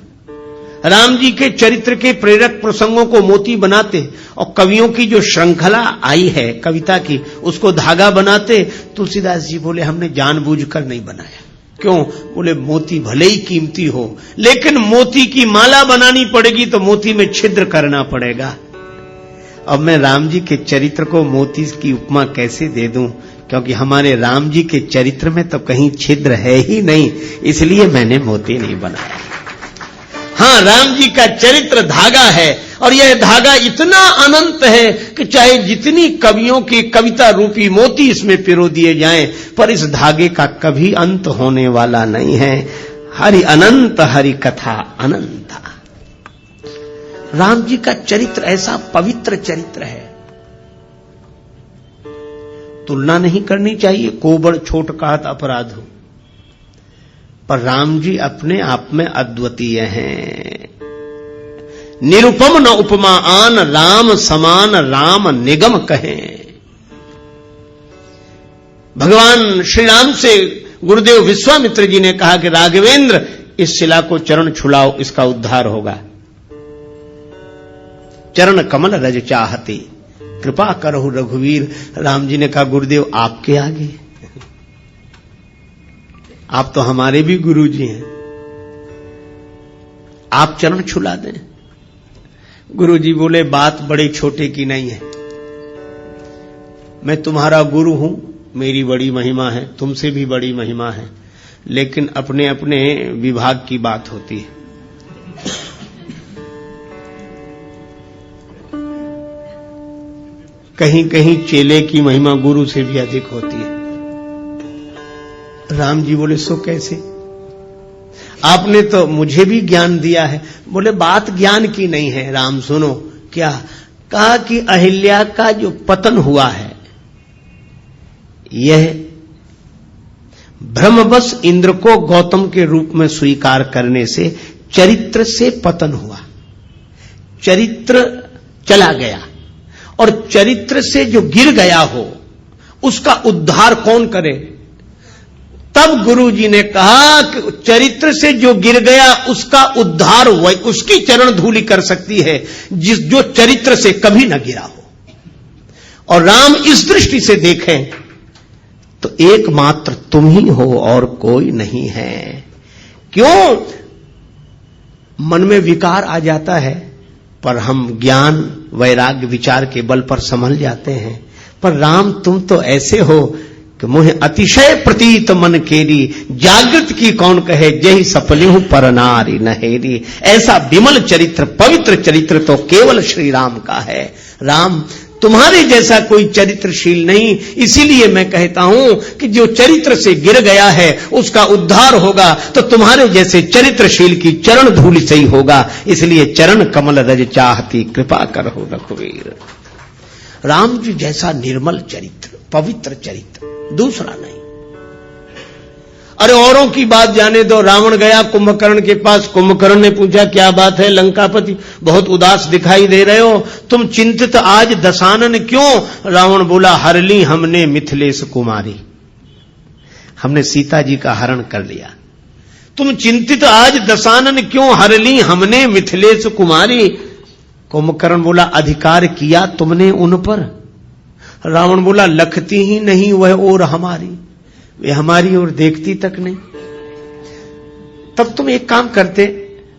राम जी के चरित्र के प्रेरक प्रसंगों को मोती बनाते और कवियों की जो श्रृंखला आई है कविता की उसको धागा बनाते। तुलसीदास जी बोले हमने जानबूझकर नहीं बनाया। क्यों? बोले मोती भले ही कीमती हो लेकिन मोती की माला बनानी पड़ेगी तो मोती में छिद्र करना पड़ेगा। अब मैं राम जी के चरित्र को मोती की उपमा कैसे दे दूं? क्योंकि हमारे राम जी के चरित्र में तो कहीं छिद्र है ही नहीं, इसलिए मैंने मोती नहीं बनाया। हां, राम जी का चरित्र धागा है और यह धागा इतना अनंत है कि चाहे जितनी कवियों की कविता रूपी मोती इसमें पिरो दिए जाएं, पर इस धागे का कभी अंत होने वाला नहीं है। हरि अनंत हरि कथा अनंता। राम जी का चरित्र ऐसा पवित्र चरित्र है, तुलना नहीं करनी चाहिए, कोबड़ छोट कहत अपराध हो। पर राम जी अपने आप में अद्वितीय हैं। निरुपम न उपमा आन, राम समान राम निगम कहें। भगवान श्री राम से गुरुदेव विश्वामित्र जी ने कहा कि राघवेंद्र इस शिला को चरण छुलाओ, इसका उद्धार होगा। चरण कमल रज चाहती, कृपा करहु रघुवीर। राम जी ने कहा गुरुदेव आपके आगे, आप तो हमारे भी गुरु जी हैं, आप चरण छुला दें। गुरु जी बोले बात बड़े छोटे की नहीं है, मैं तुम्हारा गुरु हूं, मेरी बड़ी महिमा है, तुमसे भी बड़ी महिमा है, लेकिन अपने अपने विभाग की बात होती है। कहीं कहीं चेले की महिमा गुरु से भी अधिक होती है। राम जी बोले सो कैसे? आपने तो मुझे भी ज्ञान दिया है। बोले बात ज्ञान की नहीं है राम, सुनो। क्या कहा कि अहिल्या का जो पतन हुआ है यह भ्रमवश इंद्र को गौतम के रूप में स्वीकार करने से चरित्र से पतन हुआ। चरित्र चला गया और चरित्र से जो गिर गया हो उसका उद्धार कौन करे? तब गुरु जी ने कहा कि चरित्र से जो गिर गया उसका उद्धार उसकी चरण धूलि कर सकती है जो चरित्र से कभी न गिरा हो। और राम इस दृष्टि से देखें तो एकमात्र तुम ही हो और कोई नहीं है। क्यों? मन में विकार आ जाता है पर हम ज्ञान वैराग्य विचार के बल पर संभल जाते हैं। पर राम तुम तो ऐसे हो कि मुझे अतिशय प्रतीत मन केरी, जागृत की कौन कहे जही सपने हूं पर नारी नहेरी। ऐसा विमल चरित्र पवित्र चरित्र तो केवल श्री राम का है। राम तुम्हारे जैसा कोई चरित्रशील नहीं, इसीलिए मैं कहता हूं कि जो चरित्र से गिर गया है उसका उद्धार होगा तो तुम्हारे जैसे चरित्रशील की चरण धूलि से ही होगा। इसलिए चरण कमल रज चाहती, कृपा करहु रघुवीर। राम जी जैसा निर्मल चरित्र, पवित्र चरित्र दूसरा नहीं। अरे औरों की बात जाने दो। रावण गया कुंभकर्ण के पास, कुंभकर्ण ने पूछा क्या बात है लंकापति, बहुत उदास दिखाई दे रहे हो, तुम चिंतित आज दशानन क्यों? रावण बोला हर ली हमने मिथिलेश कुमारी, हमने सीता जी का हरण कर लिया। तुम चिंतित आज दशानन क्यों हर ली हमने मिथिलेश कुमारी। कुंभकर्ण बोला अधिकार किया तुमने उन पर। रावण बोला लखती ही नहीं वह और हमारी, वे हमारी ओर देखती तक नहीं। तब तुम एक काम करते,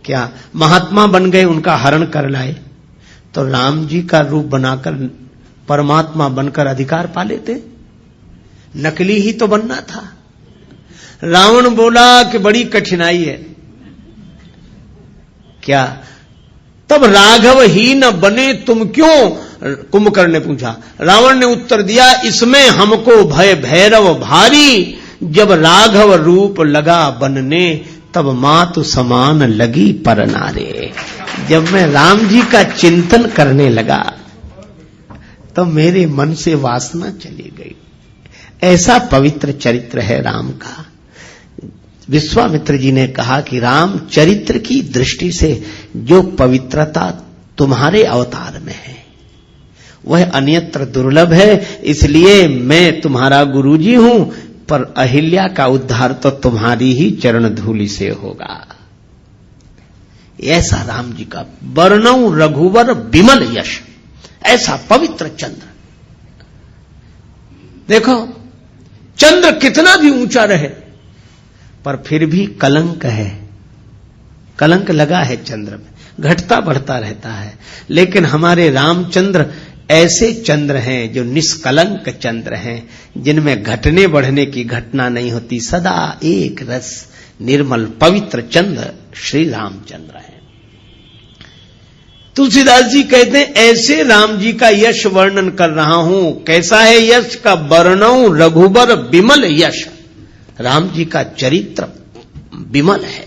क्या महात्मा बन गए, उनका हरण कर लाए, तो राम जी का रूप बनाकर परमात्मा बनकर अधिकार पा लेते। नकली ही तो बनना था। रावण बोला कि बड़ी कठिनाई है। क्या तब राघव ही न बने तुम क्यों, कुंभकर्ण ने पूछा। रावण ने उत्तर दिया इसमें हमको भय भैरव भारी, जब राघव रूप लगा बनने तब मातु समान लगी पर नारे। जब मैं राम जी का चिंतन करने लगा तो मेरे मन से वासना चली गई। ऐसा पवित्र चरित्र है राम का। विश्वामित्र जी ने कहा कि राम चरित्र की दृष्टि से जो पवित्रता तुम्हारे अवतार में है वह अन्यत्र दुर्लभ है, इसलिए मैं तुम्हारा गुरुजी हूं, पर अहिल्या का उद्धार तो तुम्हारी ही चरण धूलि से होगा। ऐसा राम जी का वर्णौ रघुवर विमल यश, ऐसा पवित्र चंद्र। देखो चंद्र कितना भी ऊंचा रहे पर फिर भी कलंक है, कलंक लगा है चंद्र में, घटता बढ़ता रहता है। लेकिन हमारे रामचंद्र ऐसे चंद्र हैं जो निष्कलंक चंद्र हैं, जिनमें घटने बढ़ने की घटना नहीं होती, सदा एक रस निर्मल पवित्र चंद्र श्री रामचंद्र हैं। तुलसीदास जी कहते हैं ऐसे राम जी का यश वर्णन कर रहा हूं। कैसा है यश का, वर्णौ रघुबर विमल यश। राम जी का चरित्र विमल है।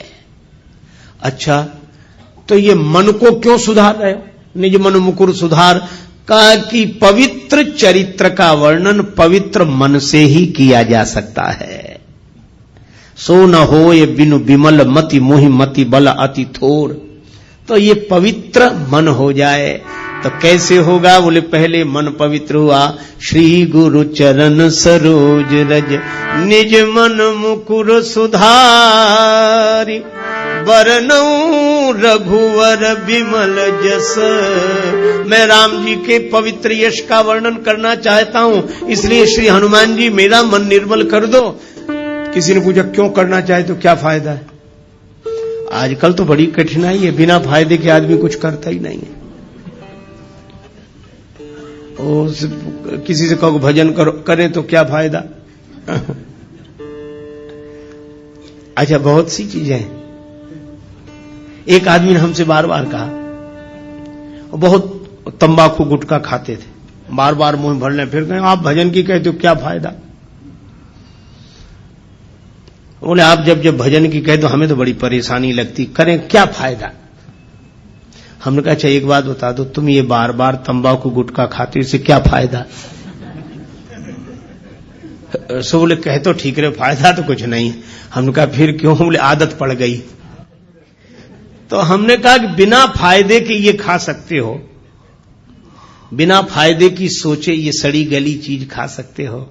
अच्छा तो ये मन को क्यों सुधार रहे हो, निज मन मुकुर सुधार। कहा कि पवित्र चरित्र का वर्णन पवित्र मन से ही किया जा सकता है। सो न हो ये बिनु विमल मति मोहि मति बल अति थोर। तो ये पवित्र मन हो जाए तो कैसे होगा, बोले पहले मन पवित्र हुआ। श्री गुरु चरण सरोज रज निज मन मुकुर सुधारी, वर्णौ रघुवर विमल जस। मैं राम जी के पवित्र यश का वर्णन करना चाहता हूं, इसलिए श्री हनुमान जी मेरा मन निर्मल कर दो। किसी ने पूछा क्यों करना चाहे तो क्या फायदा है। आजकल तो बड़ी कठिनाई है, बिना फायदे के आदमी कुछ करता ही नहीं है। किसी से कहो भजन करो, करें तो क्या फायदा। अच्छा बहुत सी चीजें हैं। एक आदमी ने हमसे बार बार कहा, बहुत तंबाकू गुटखा खाते थे, बार बार मुंह भरने, फिर कहें आप भजन की कहते हो क्या फायदा। बोले आप जब जब भजन की कहते हो हमें तो बड़ी परेशानी लगती, करें क्या फायदा। हमने कहा अच्छा एक बात बता दो, तुम ये बार बार तंबाकू गुटखा खाते, इससे क्या फायदा। सो बोले कहे तो ठीक रहे, फायदा तो कुछ नहीं। हमने कहा फिर क्यों, बोले आदत पड़ गई। तो हमने कहा कि बिना फायदे के ये खा सकते हो, बिना फायदे की सोचे ये सड़ी गली चीज खा सकते हो,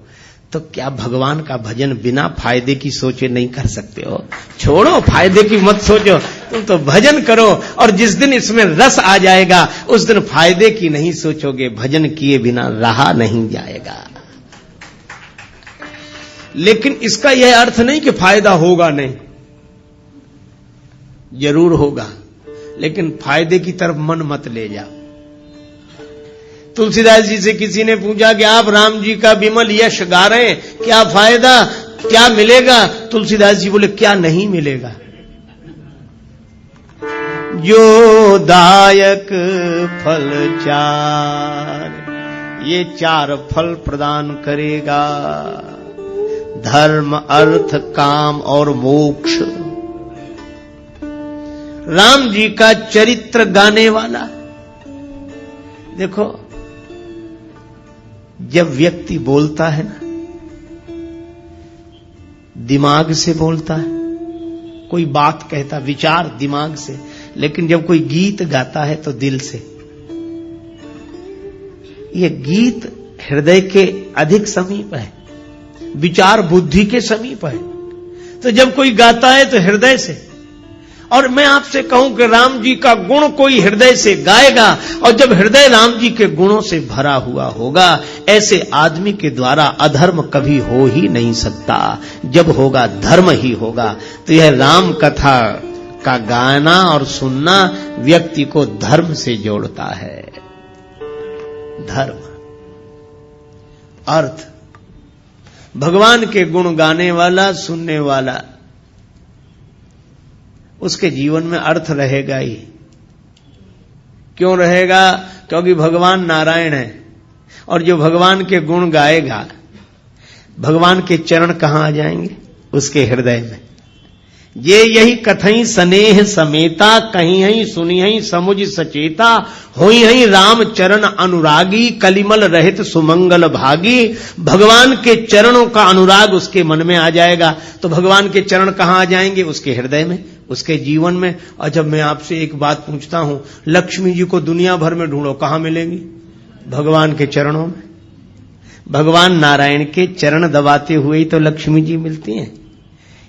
तो क्या भगवान का भजन बिना फायदे की सोचे नहीं कर सकते हो। छोड़ो फायदे की मत सोचो, तुम तो भजन करो, और जिस दिन इसमें रस आ जाएगा उस दिन फायदे की नहीं सोचोगे, भजन किए बिना रहा नहीं जाएगा। लेकिन इसका यह अर्थ नहीं कि फायदा होगा नहीं, जरूर होगा, लेकिन फायदे की तरफ मन मत ले जाओ। तुलसीदास जी से किसी ने पूछा कि आप राम जी का विमल यश गा रहे हैं, क्या फायदा, क्या मिलेगा। तुलसीदास जी बोले क्या नहीं मिलेगा। जो दायक फल चार, ये चार फल प्रदान करेगा, धर्म अर्थ काम और मोक्ष। राम जी का चरित्र गाने वाला। देखो जब व्यक्ति बोलता है ना, दिमाग से बोलता है, कोई बात कहता विचार दिमाग से, लेकिन जब कोई गीत गाता है तो दिल से। ये गीत हृदय के अधिक समीप है, विचार बुद्धि के समीप है। तो जब कोई गाता है तो हृदय से, और मैं आपसे कहूं कि राम जी का गुण कोई हृदय से गाएगा, और जब हृदय राम जी के गुणों से भरा हुआ होगा, ऐसे आदमी के द्वारा अधर्म कभी हो ही नहीं सकता। जब होगा धर्म ही होगा। तो यह राम कथा का गाना और सुनना व्यक्ति को धर्म से जोड़ता है। धर्म, अर्थ, भगवान के गुण गाने वाला, सुनने वाला, उसके जीवन में अर्थ रहेगा ही। क्यों रहेगा? क्योंकि भगवान नारायण है, और जो भगवान के गुण गाएगा, भगवान के चरण कहां आ जाएंगे? उसके हृदय में। ये यही कथई स्नेह समेता, कहीं हई सुनी हई समुझ सचेता, होई हई राम चरण अनुरागी, कलिमल रहित सुमंगल भागी। भगवान के चरणों का अनुराग उसके मन में आ जाएगा। तो भगवान के चरण कहां आ जाएंगे? उसके हृदय में, उसके जीवन में। और जब मैं आपसे एक बात पूछता हूं, लक्ष्मी जी को दुनिया भर में ढूंढो, कहां मिलेंगी? भगवान के चरणों में। भगवान नारायण के चरण दबाते हुए ही तो लक्ष्मी जी मिलती हैं।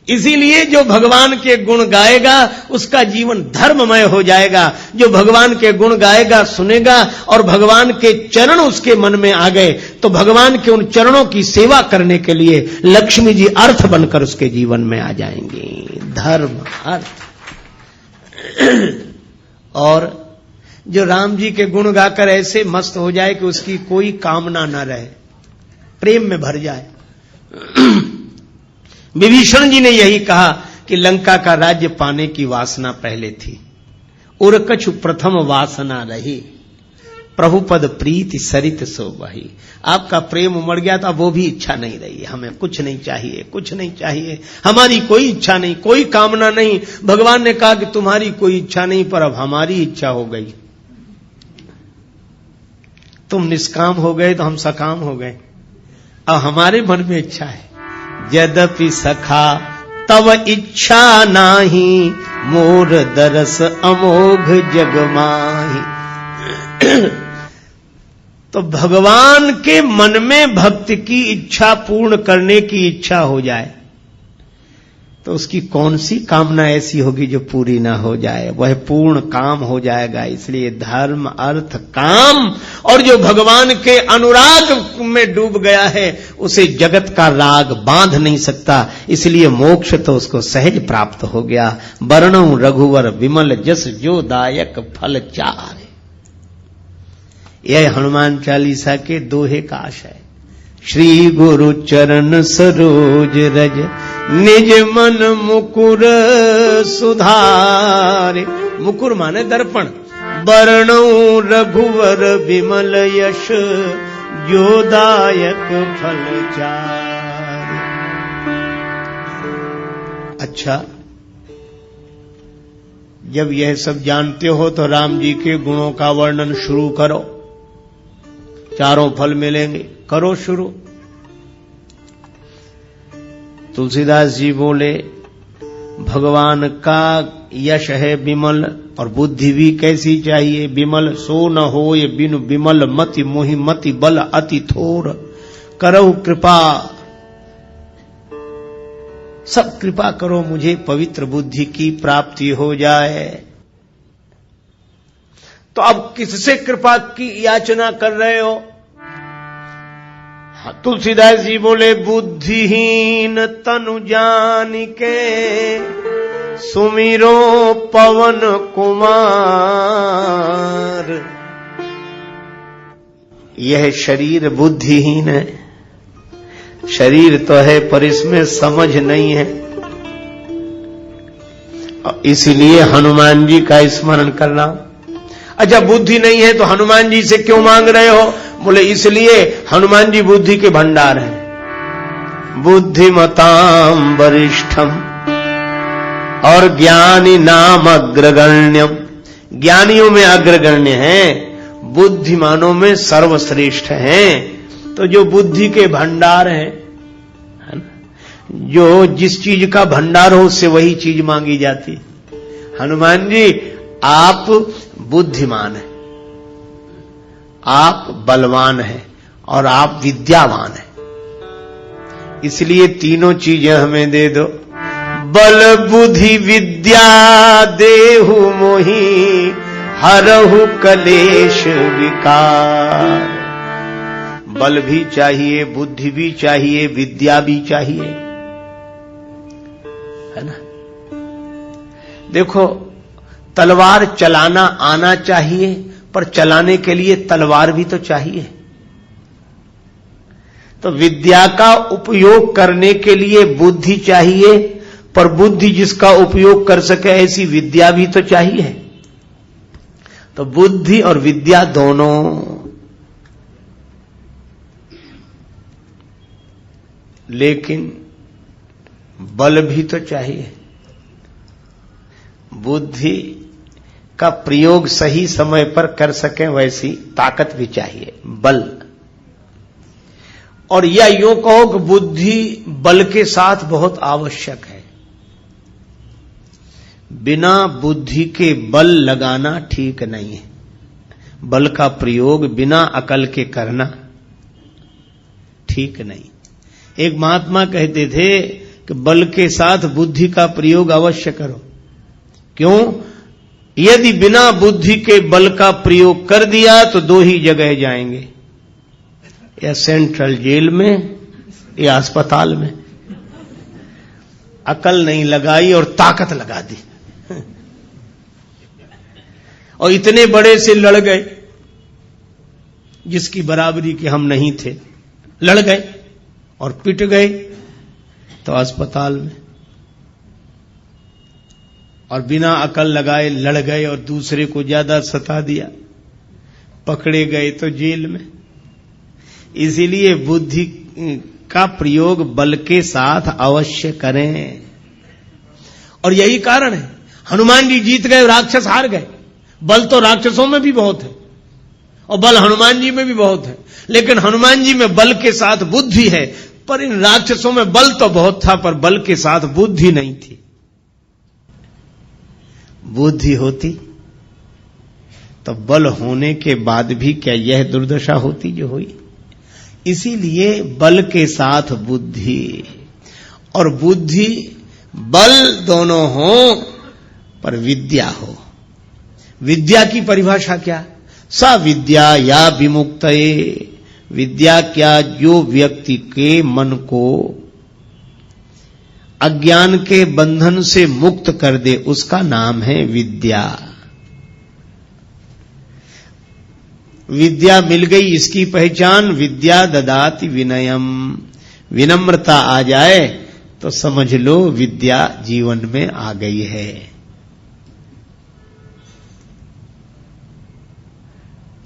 इसीलिए जो भगवान के गुण गाएगा उसका जीवन धर्ममय हो जाएगा। जो भगवान के गुण गाएगा, सुनेगा, और भगवान के चरण उसके मन में आ गए, तो भगवान के उन चरणों की सेवा करने के लिए लक्ष्मी जी अर्थ बनकर उसके जीवन में आ जाएंगी। धर्म, अर्थ। और जो राम जी के गुण गाकर ऐसे मस्त हो जाए कि उसकी कोई कामना न रहे, प्रेम में भर जाए। विभीषण जी ने यही कहा कि लंका का राज्य पाने की वासना पहले थी, उर कछु प्रथम वासना रही, प्रभुपद प्रीति सरित सो वही। आपका प्रेम उमड़ गया तो अब वो भी इच्छा नहीं रही। हमें कुछ नहीं चाहिए, कुछ नहीं चाहिए, हमारी कोई इच्छा नहीं, कोई कामना नहीं। भगवान ने कहा कि तुम्हारी कोई इच्छा नहीं, पर अब हमारी इच्छा हो गई। तुम निष्काम हो गए तो हम सकाम हो गए। अब हमारे मन में इच्छा है। यद्यपि सखा तव इच्छा नाही, मोर दरस अमोघ जग माही। तो भगवान के मन में भक्त की इच्छा पूर्ण करने की इच्छा हो जाए तो उसकी कौन सी कामना ऐसी होगी जो पूरी ना हो जाए? वह पूर्ण काम हो जाएगा। इसलिए धर्म, अर्थ, काम, और जो भगवान के अनुराग में डूब गया है उसे जगत का राग बांध नहीं सकता। इसलिए मोक्ष तो उसको सहज प्राप्त हो गया। वर्णौ रघुवर विमल जस जो दायक फल चार। यह हनुमान चालीसा के दोहे का आशय। श्री गुरु चरण सरोज रज, निज मन मुकुर सुधारे। मुकुर माने दर्पण। वर्णौ रघुवर विमल यश, जो दायक फल चार। अच्छा, जब यह सब जानते हो तो राम जी के गुणों का वर्णन शुरू करो। चारों फल मिलेंगे, करो शुरू। तुलसीदास जी बोले, भगवान का यश है विमल, और बुद्धि भी कैसी चाहिए? विमल सो न होय बिनु विमल मति, मोहि मति बल अति थोर। करौ कृपा, सब कृपा करो मुझे पवित्र बुद्धि की प्राप्ति हो जाए। तो अब किससे कृपा की याचना कर रहे हो? तुलसीदास जी बोले, बुद्धिहीन तनु जान के, सुमिरो पवन कुमार। यह शरीर बुद्धिहीन है। शरीर तो है पर इसमें समझ नहीं है, इसीलिए हनुमान जी का स्मरण करना। अच्छा, बुद्धि नहीं है तो हनुमान जी से क्यों मांग रहे हो? बोले इसलिए हनुमान जी बुद्धि के भंडार हैं। बुद्धिमताम वरिष्ठम और ज्ञानी नाम अग्रगण्यम। ज्ञानियों में अग्रगण्य हैं, बुद्धिमानों में सर्वश्रेष्ठ हैं। तो जो बुद्धि के भंडार हैं, है ना, जो जिस चीज का भंडार हो उससे वही चीज मांगी जाती। हनुमान जी, आप बुद्धिमान हैं, आप बलवान हैं, और आप विद्यावान हैं। इसलिए तीनों चीजें हमें दे दो। बल बुद्धि विद्या देहु मोहि हरहु कलेश विकार। बल भी चाहिए, बुद्धि भी चाहिए, विद्या भी चाहिए, है ना। देखो, तलवार चलाना आना चाहिए, पर चलाने के लिए तलवार भी तो चाहिए। तो विद्या का उपयोग करने के लिए बुद्धि चाहिए, पर बुद्धि जिसका उपयोग कर सके ऐसी विद्या भी तो चाहिए। तो बुद्धि और विद्या दोनों, लेकिन बल भी तो चाहिए। बुद्धि का प्रयोग सही समय पर कर सके वैसी ताकत भी चाहिए, बल। और या यूं कहो कि बुद्धि बल के साथ बहुत आवश्यक है। बिना बुद्धि के बल लगाना ठीक नहीं है। बल का प्रयोग बिना अकल के करना ठीक नहीं। एक महात्मा कहते थे कि बल के साथ बुद्धि का प्रयोग अवश्य करो। क्यों? यदि बिना बुद्धि के बल का प्रयोग कर दिया तो दो ही जगह जाएंगे, या सेंट्रल जेल में या अस्पताल में। अकल नहीं लगाई और ताकत लगा दी, और इतने बड़े से लड़ गए जिसकी बराबरी के हम नहीं थे, लड़ गए और पिट गए तो अस्पताल में। और बिना अकल लगाए लड़ गए और दूसरे को ज्यादा सता दिया, पकड़े गए तो जेल में। इसीलिए बुद्धि का प्रयोग बल के साथ अवश्य करें। और यही कारण है हनुमान जी जीत गए, राक्षस हार गए। बल तो राक्षसों में भी बहुत है और बल हनुमान जी में भी बहुत है, लेकिन हनुमान जी में बल के साथ बुद्धि है, पर इन राक्षसों में बल तो बहुत था पर बल के साथ बुद्धि नहीं थी। बुद्धि होती तो बल होने के बाद भी क्या यह दुर्दशा होती जो हुई। इसीलिए बल के साथ बुद्धि, और बुद्धि बल दोनों हो पर विद्या हो। विद्या की परिभाषा क्या? सा विद्या या विमुक्तये, विद्या क्या? जो व्यक्ति के मन को अज्ञान के बंधन से मुक्त कर दे, उसका नाम है विद्या। विद्या मिल गई, इसकी पहचान विद्या ददाति विनयम। विनम्रता आ जाए तो समझ लो विद्या जीवन में आ गई है।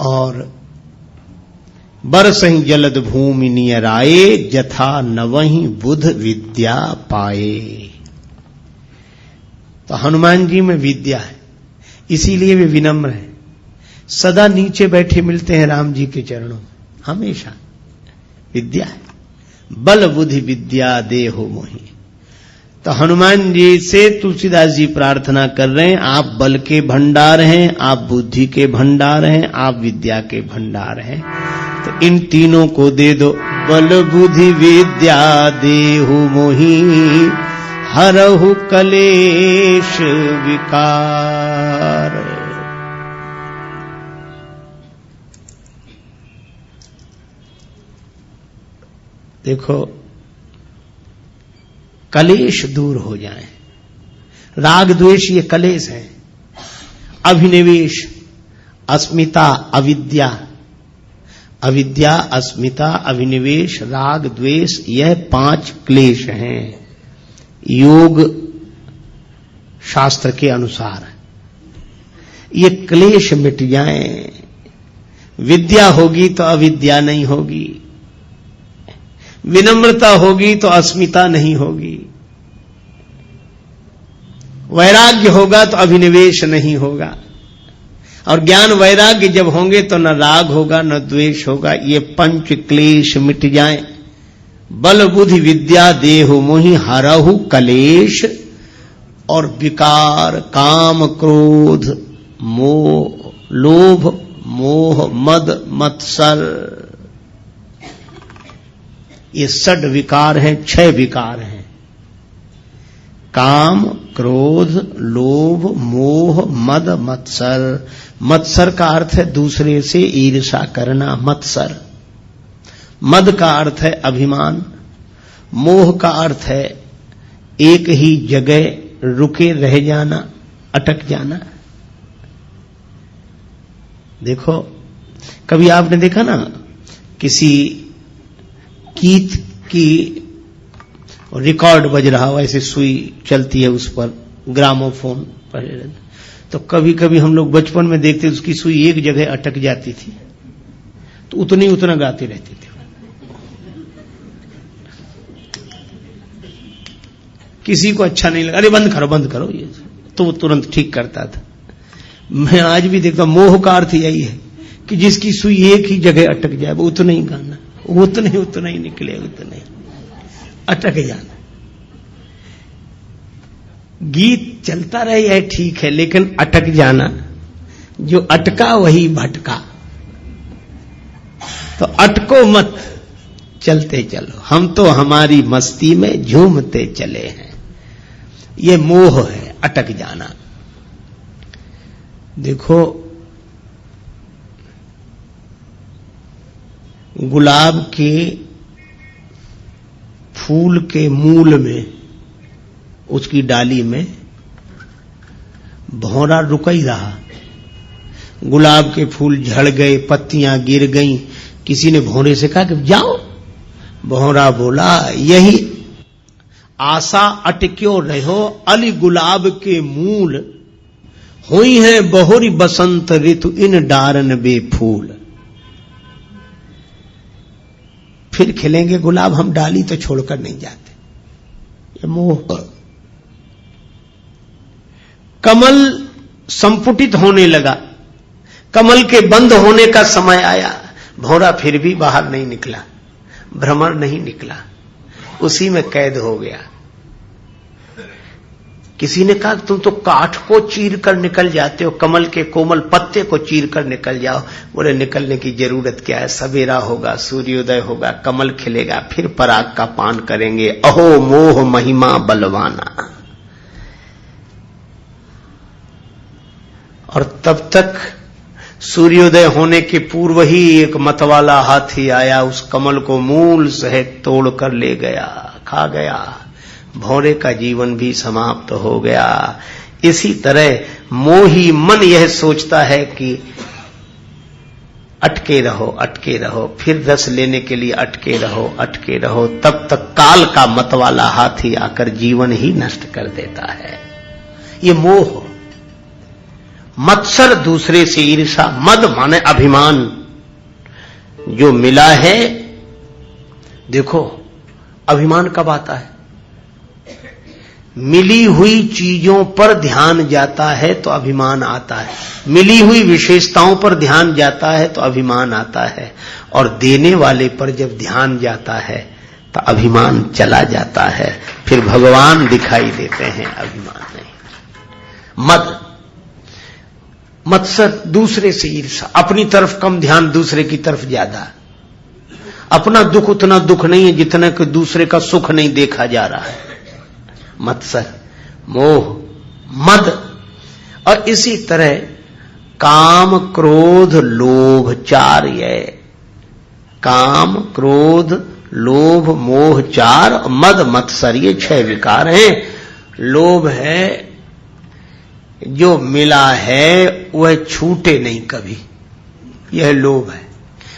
और बरसहि जलद भूमि नियराए, जथा नवहि बुध विद्या पाए। तो हनुमान जी में विद्या है, इसीलिए वे विनम्र हैं। सदा नीचे बैठे मिलते हैं राम जी के चरणों में, हमेशा विद्या है। बल बुद्धि विद्या देहु मोहि। तो हनुमान जी से तुलसीदास जी प्रार्थना कर रहे हैं, आप बल के भंडार हैं, आप बुद्धि के भंडार हैं, आप विद्या के भंडार हैं। तो इन तीनों को दे दो। बल बुद्धि विद्या देहु मोहि, हरहु कलेश विकार। देखो, कलेश दूर हो जाए। राग द्वेष ये कलेश है। अभिनिवेश, अस्मिता, अविद्या, अविद्या, अस्मिता, अभिनिवेश, राग द्वेष, यह 5 क्लेश हैं योग शास्त्र के अनुसार। ये क्लेश मिट जाएं, विद्या होगी तो अविद्या नहीं होगी, विनम्रता होगी तो अस्मिता नहीं होगी, वैराग्य होगा तो अभिनिवेश नहीं होगा, और ज्ञान वैराग्य जब होंगे तो न राग होगा न द्वेष होगा। ये 5 क्लेश मिट जाएं। बल बुद्धि विद्या देहु मोहि, हरहु कलेश और विकार, काम क्रोध मोह, लोभ मोह मद मत्सर, ये 6 विकार हैं, 6 विकार हैं। काम, क्रोध, लोभ, मोह, मद, मत्सर। मत्सर का अर्थ है दूसरे से ईर्ष्या करना, मत्सर। मद का अर्थ है अभिमान। मोह का अर्थ है एक ही जगह रुके रह जाना, अटक जाना। देखो, कभी आपने देखा ना, किसी गीत की रिकॉर्ड बज रहा हो, ऐसे सुई चलती है उस पर, ग्रामोफोन पर, तो कभी कभी हम लोग बचपन में देखते उसकी सुई एक जगह अटक जाती थी, तो उतना गाते रहते थे। किसी को अच्छा नहीं लगा, अरे बंद करो ये, तो वो तुरंत ठीक करता था। मैं आज भी देखता, मोह का अर्थ यही है कि जिसकी सुई एक ही जगह अटक जाए, वो उतना ही गाना, उतना ही निकले, उतना ही अटक जाना। गीत चलता रहे है ठीक है, लेकिन अटक जाना, जो अटका वही भटका। तो अटको मत, चलते चलो, हम तो हमारी मस्ती में झूमते चले हैं। ये मोह है, अटक जाना। देखो, गुलाब के फूल के मूल में, उसकी डाली में भौरा रुका ही रहा। गुलाब के फूल झड़ गए, पत्तियां गिर गईं, किसी ने भौरे से कहा कि जाओ। भौरा बोला, यही आशा अटक्यो रहो, अली गुलाब के मूल, हुई है बहुरी बसंत ऋतु इन डारन बे फूल। फिर खिलेंगे गुलाब, हम डाली तो छोड़कर नहीं जाते। ये मोह। कमल संपुटित होने लगा, कमल के बंद होने का समय आया, भौरा फिर भी बाहर नहीं निकला, भ्रमर नहीं निकला, उसी में कैद हो गया। किसी ने कहा तुम तो काठ को चीर कर निकल जाते हो, कमल के कोमल पत्ते को चीर कर निकल जाओ। बोले निकलने की जरूरत क्या है, सवेरा होगा, सूर्योदय होगा, कमल खिलेगा, फिर पराग का पान करेंगे। अहो मोह महिमा बलवाना। और तब तक सूर्योदय होने के पूर्व ही एक मतवाला हाथी आया, उस कमल को मूल सहित तोड़ कर ले गया, खा गया। भौरे का जीवन भी समाप्त हो गया। इसी तरह मोही मन यह सोचता है कि अटके रहो, फिर रस लेने के लिए अटके रहो, तब तक काल का मतवाला हाथी आकर जीवन ही नष्ट कर देता है। ये मोह। मत्सर दूसरे से ईर्षा, मद माने अभिमान। जो मिला है, देखो अभिमान कब आता है, मिली हुई चीजों पर ध्यान जाता है तो अभिमान आता है, मिली हुई विशेषताओं पर ध्यान जाता है तो अभिमान आता है, और देने वाले पर जब ध्यान जाता है तो अभिमान चला जाता है, फिर भगवान दिखाई देते हैं, अभिमान नहीं। मद, मत्सर दूसरे से ईर्षा, अपनी तरफ कम ध्यान, दूसरे की तरफ ज्यादा। अपना दुख उतना दुख नहीं है जितना कि दूसरे का सुख नहीं देखा जा रहा है। मत्सर, मोह, मद। और इसी तरह काम, क्रोध, लोभ, चार। ये काम, क्रोध, लोभ, मोह, चार, मद, मत्सर, ये 6 विकार हैं। लोभ है, जो मिला है वह छूटे नहीं कभी, यह लोभ है।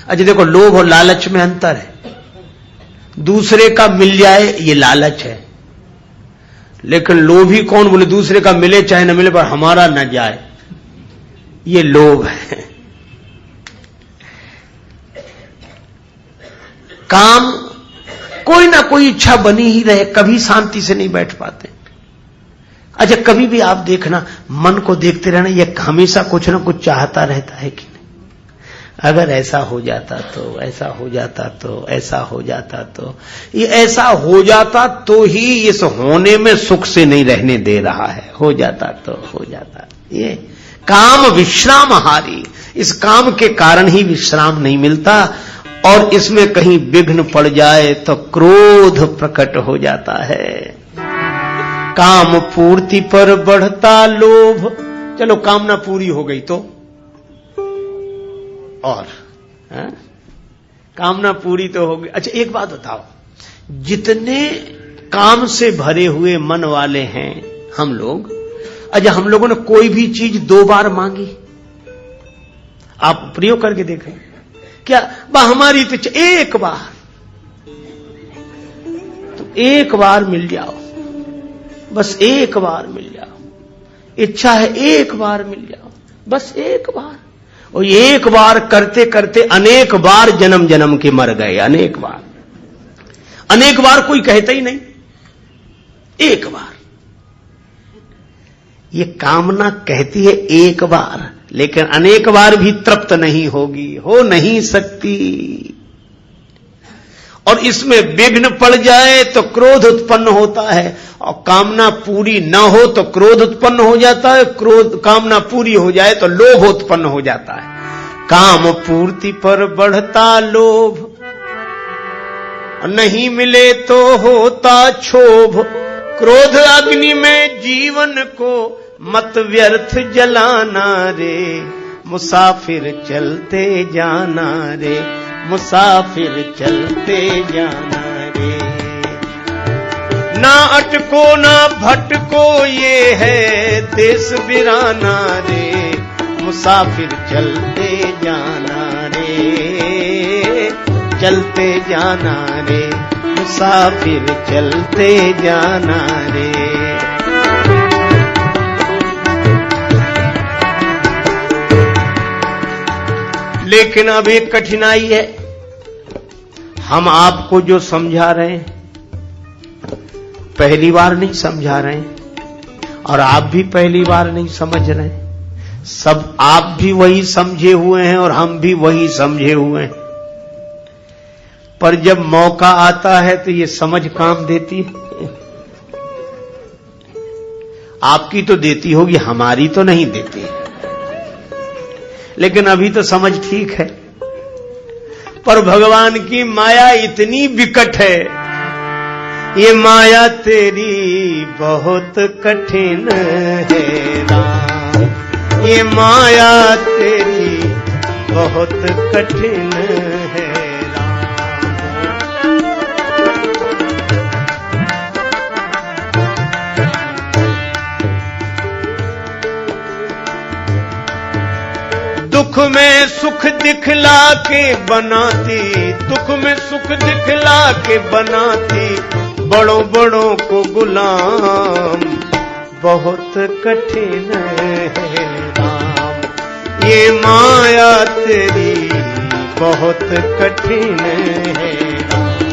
अच्छा देखो, लोभ और लालच में अंतर है। दूसरे का मिल जाए ये लालच है, लेकिन लोभी कौन, बोले दूसरे का मिले चाहे न मिले पर हमारा न जाए, ये लोभ है। काम, कोई ना कोई इच्छा बनी ही रहे, कभी शांति से नहीं बैठ पाते। अच्छा कभी भी आप देखना, मन को देखते रहना, यह हमेशा कुछ ना कुछ चाहता रहता है कि नहीं। अगर ऐसा हो जाता तो, ऐसा हो जाता तो, ऐसा हो जाता तो, ये ऐसा हो जाता तो ही इस होने में सुख से नहीं रहने दे रहा है। हो जाता तो हो जाता। ये काम विश्रामहारी, इस काम के कारण ही विश्राम नहीं मिलता, और इसमें कहीं विघ्न पड़ जाए तो क्रोध प्रकट हो जाता है। काम पूर्ति पर बढ़ता लोभ। चलो कामना पूरी हो गई तो और कामना पूरी तो हो गई। अच्छा एक बात बताओ, जितने काम से भरे हुए मन वाले हैं हम लोग, अच्छा हम लोगों ने कोई भी चीज 2 बार मांगी? आप प्रयोग करके देखें क्या? हमारी तो एक बार, तो एक बार मिल जाओ, बस एक बार मिल जाओ, इच्छा है एक बार मिल जाओ, बस एक बार। और एक बार करते करते अनेक बार जन्म जन्म के मर गए, अनेक बार। अनेक बार कोई कहता ही नहीं, एक बार। ये कामना कहती है एक बार, लेकिन अनेक बार भी तृप्त नहीं होगी, हो नहीं सकती। और इसमें विघ्न पड़ जाए तो क्रोध उत्पन्न होता है, और कामना पूरी न हो तो क्रोध उत्पन्न हो जाता है, कामना पूरी हो जाए तो लोभ उत्पन्न हो जाता है। काम पूर्ति पर बढ़ता लोभ, नहीं मिले तो होता क्षोभ। क्रोध अग्नि में जीवन को मत व्यर्थ जलाना रे, मुसाफिर चलते जाना रे, मुसाफिर चलते जाना रे। ना अटको ना भटको ये है देश वीराना रे, मुसाफिर चलते जाना रे, चलते जाना रे, मुसाफिर चलते जाना रे। लेकिन अब एक कठिनाई है, हम आपको जो समझा रहे हैं पहली बार नहीं समझा रहे हैं, और आप भी पहली बार नहीं समझ रहे हैं। सब आप भी वही समझे हुए हैं और हम भी वही समझे हुए हैं। पर जब मौका आता है तो ये समझ काम देती है। आपकी तो देती होगी, हमारी तो नहीं देती। लेकिन अभी तो समझ ठीक है, पर भगवान की माया इतनी विकट है, ये माया तेरी बहुत कठिन है राम, ये माया तेरी बहुत कठिन है राम। दुख में सुख दिखला के बनाती, दुख में सुख दिखला के बनाती, बड़ों बड़ों को गुलाम बहुत कठिन है राम, ये माया तेरी बहुत कठिन है राम,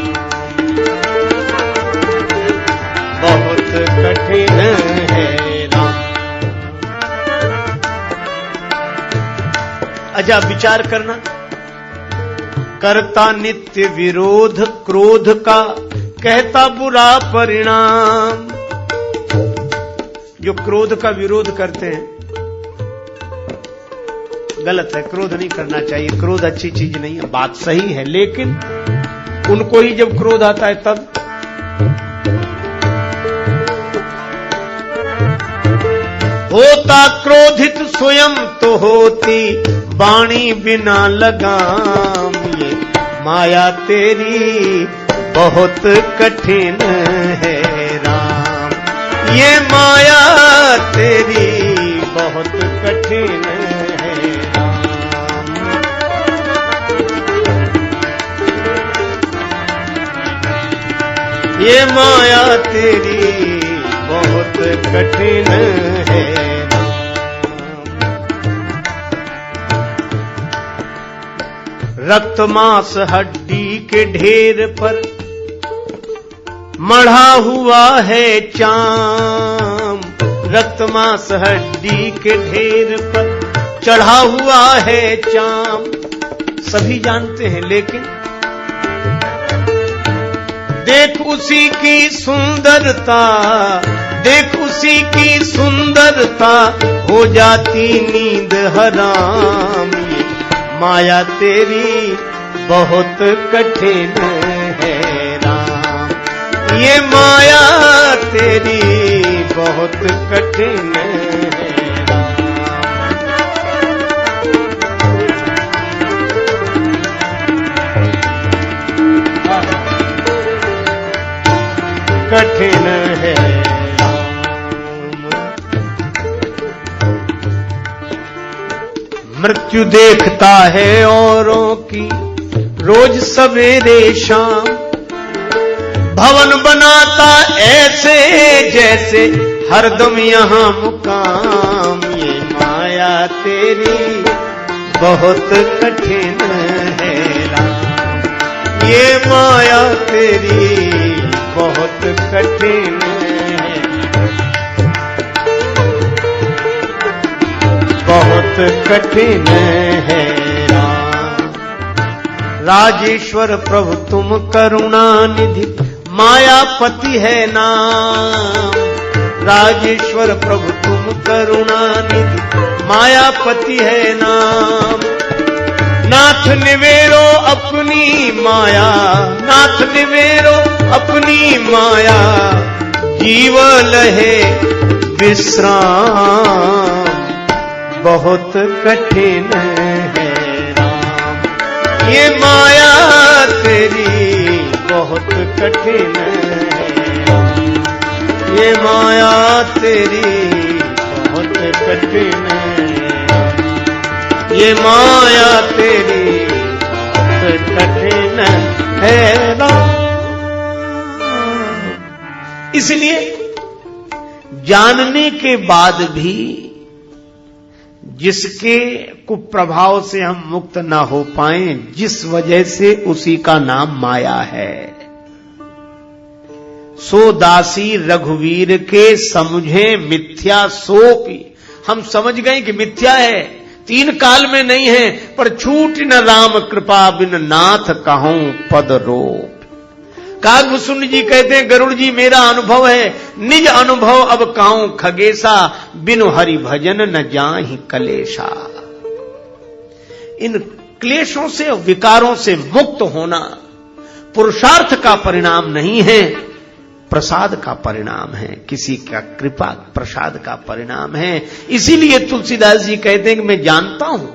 बहुत कठिन है राम। अच्छा विचार करना, करता नित्य विरोध क्रोध का, कहता बुरा परिणाम। जो क्रोध का विरोध करते हैं गलत है, क्रोध नहीं करना चाहिए, क्रोध अच्छी चीज नहीं है, बात सही है, लेकिन उनको ही जब क्रोध आता है तब होता क्रोधित स्वयं तो होती वाणी बिना लगाम, ये माया तेरी बहुत कठिन है राम, ये माया तेरी बहुत कठिन है राम। ये माया तेरी बहुत कठिन है राम। रक्त मांस हड्डी के ढेर पर मढ़ा हुआ है चाम, रक्त मांस हड्डी के ढेर पर चढ़ा हुआ है चाम। सभी जानते हैं, लेकिन देख उसी की सुंदरता, देख उसी की सुंदरता, हो जाती नींद हराम, ये माया तेरी बहुत कठिन है राम, ये माया तेरी बहुत कठिन है कठिन है मृत्यु देखता है औरों की रोज सवेरे शाम भवन बनाता ऐसे जैसे हरदम यहाँ मुकाम ये माया तेरी बहुत कठिन है राम ये माया तेरी बहुत कठिन है बहुत कठिन है राम राजेश्वर प्रभु तुम करुणा निधि मायापति है नाम राजेश्वर प्रभु तुम करुणा निधि मायापति है नाम नाथ निवेरो अपनी माया नाथ निवेरो अपनी माया जीव लहे विश्राम बहुत कठिन है राम ये माया तेरी बहुत कठिन है ये माया तेरी बहुत कठिन है ये माया तेरी बहुत कठिन है राम इसलिए जानने के बाद भी जिसके कुप्रभाव से हम मुक्त ना हो पाए जिस वजह से उसी का नाम माया है सो दासी रघुवीर के समझे मिथ्या सोपी हम समझ गए कि मिथ्या है तीन काल में नहीं है पर छूट न राम कृपा बिन नाथ कहूं पद रोप कागभूषण जी कहते हैं गरुड़ जी मेरा अनुभव है निज अनुभव अब कहूं खगेशा बिनु हरि भजन न जाहि कलेशा इन क्लेशों से विकारों से मुक्त होना पुरुषार्थ का परिणाम नहीं है प्रसाद का परिणाम है किसी का कृपा प्रसाद का परिणाम है इसीलिए तुलसीदास जी कहते हैं कि मैं जानता हूं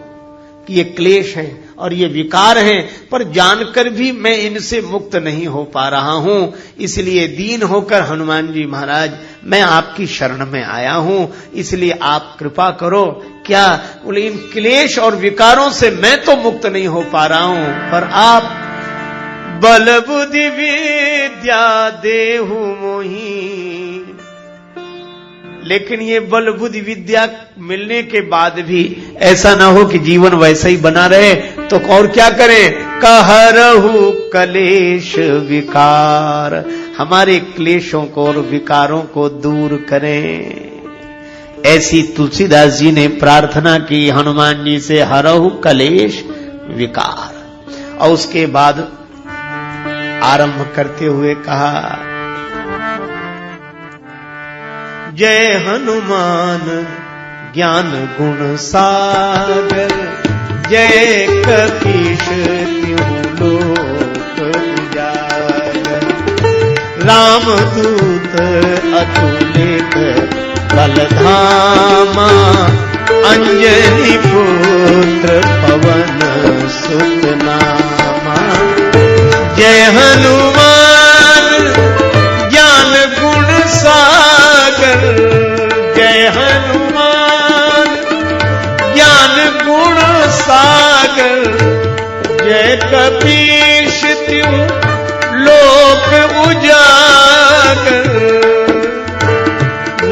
कि ये क्लेश हैं और ये विकार हैं पर जानकर भी मैं इनसे मुक्त नहीं हो पा रहा हूं इसलिए दीन होकर हनुमान जी महाराज मैं आपकी शरण में आया हूं इसलिए आप कृपा करो क्या बोले इन क्लेश और विकारों से मैं तो मुक्त नहीं हो पा रहा हूं पर आप बल बुद्धि विद्या देहु मोही लेकिन ये बल बुद्धि विद्या मिलने के बाद भी ऐसा ना हो कि जीवन वैसा ही बना रहे तो और क्या करें कहरहु कलेश विकार हमारे क्लेशों को और विकारों को दूर करें ऐसी तुलसीदास जी ने प्रार्थना की हनुमान जी से हरहु कलेश विकार और उसके बाद आरंभ करते हुए कहा जय हनुमान ज्ञान गुण सागर जय कपीश त्यों लोक उजागर रामदूत अतुलित बलधामा अंजनी पुत्र पवन सुत नामा जय हनुमान ज्ञान गुण सागर जय हनुमान ज्ञान गुण सागर जय कपीश त्यों लोक उजागर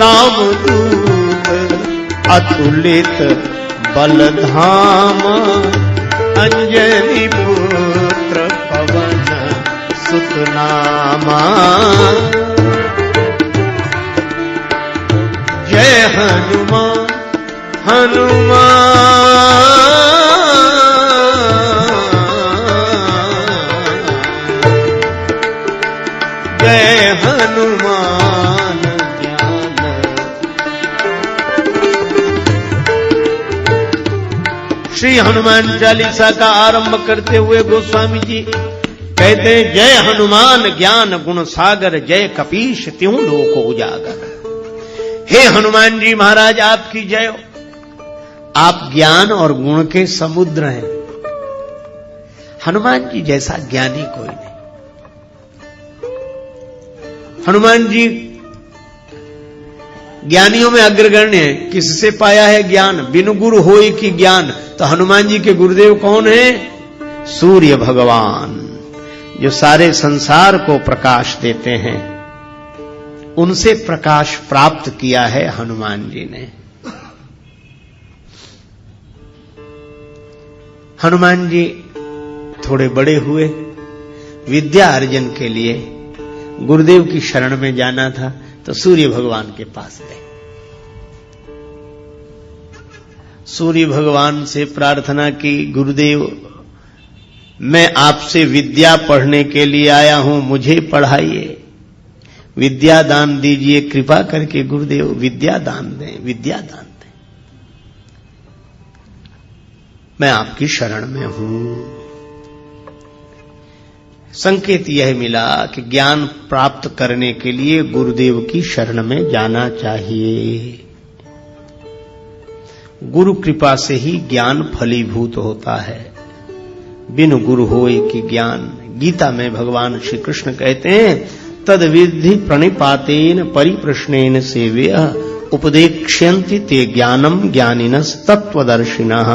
रामदूत अतुलित बलधामा अंजनी पुत्र पवन सुत नामा जय हनुमान हनुमान जय हनुमान ज्ञान श्री हनुमान चालीसा का आरंभ करते हुए गोस्वामी जी कहते हैं जय हनुमान ज्ञान गुण सागर जय कपीश त्यों लोक उजागर हे हनुमान जी महाराज आपकी जय हो। आप ज्ञान और गुण के समुद्र हैं। हनुमान जी जैसा ज्ञानी कोई नहीं। हनुमान जी ज्ञानियों में अग्रगण्य है। किससे पाया है ज्ञान? बिनु गुरु होई की ज्ञान। तो हनुमान जी के गुरुदेव कौन है? सूर्य भगवान, जो सारे संसार को प्रकाश देते हैं। उनसे प्रकाश प्राप्त किया है हनुमान जी ने। हनुमान जी थोड़े बड़े हुए, विद्या अर्जन के लिए गुरुदेव की शरण में जाना था, तो सूर्य भगवान के पास गए। सूर्य भगवान से प्रार्थना की, गुरुदेव मैं आपसे विद्या पढ़ने के लिए आया हूं, मुझे पढ़ाइए, विद्या दान दीजिए, कृपा करके गुरुदेव विद्या दान दें, विद्या दान दें। मैं आपकी शरण में हूं। संकेत यह मिला कि ज्ञान प्राप्त करने के लिए गुरुदेव की शरण में जाना चाहिए। गुरु कृपा से ही ज्ञान फलीभूत होता है। बिनु गुरु होय कि ज्ञान। गीता में भगवान श्री कृष्ण कहते हैं, तद विद्धि प्रणिपातेन परिप्रश्नेन सेव्य उपदेक्ष्यन्ति ते ज्ञानम ज्ञानिनस् तत्वदर्शिनः।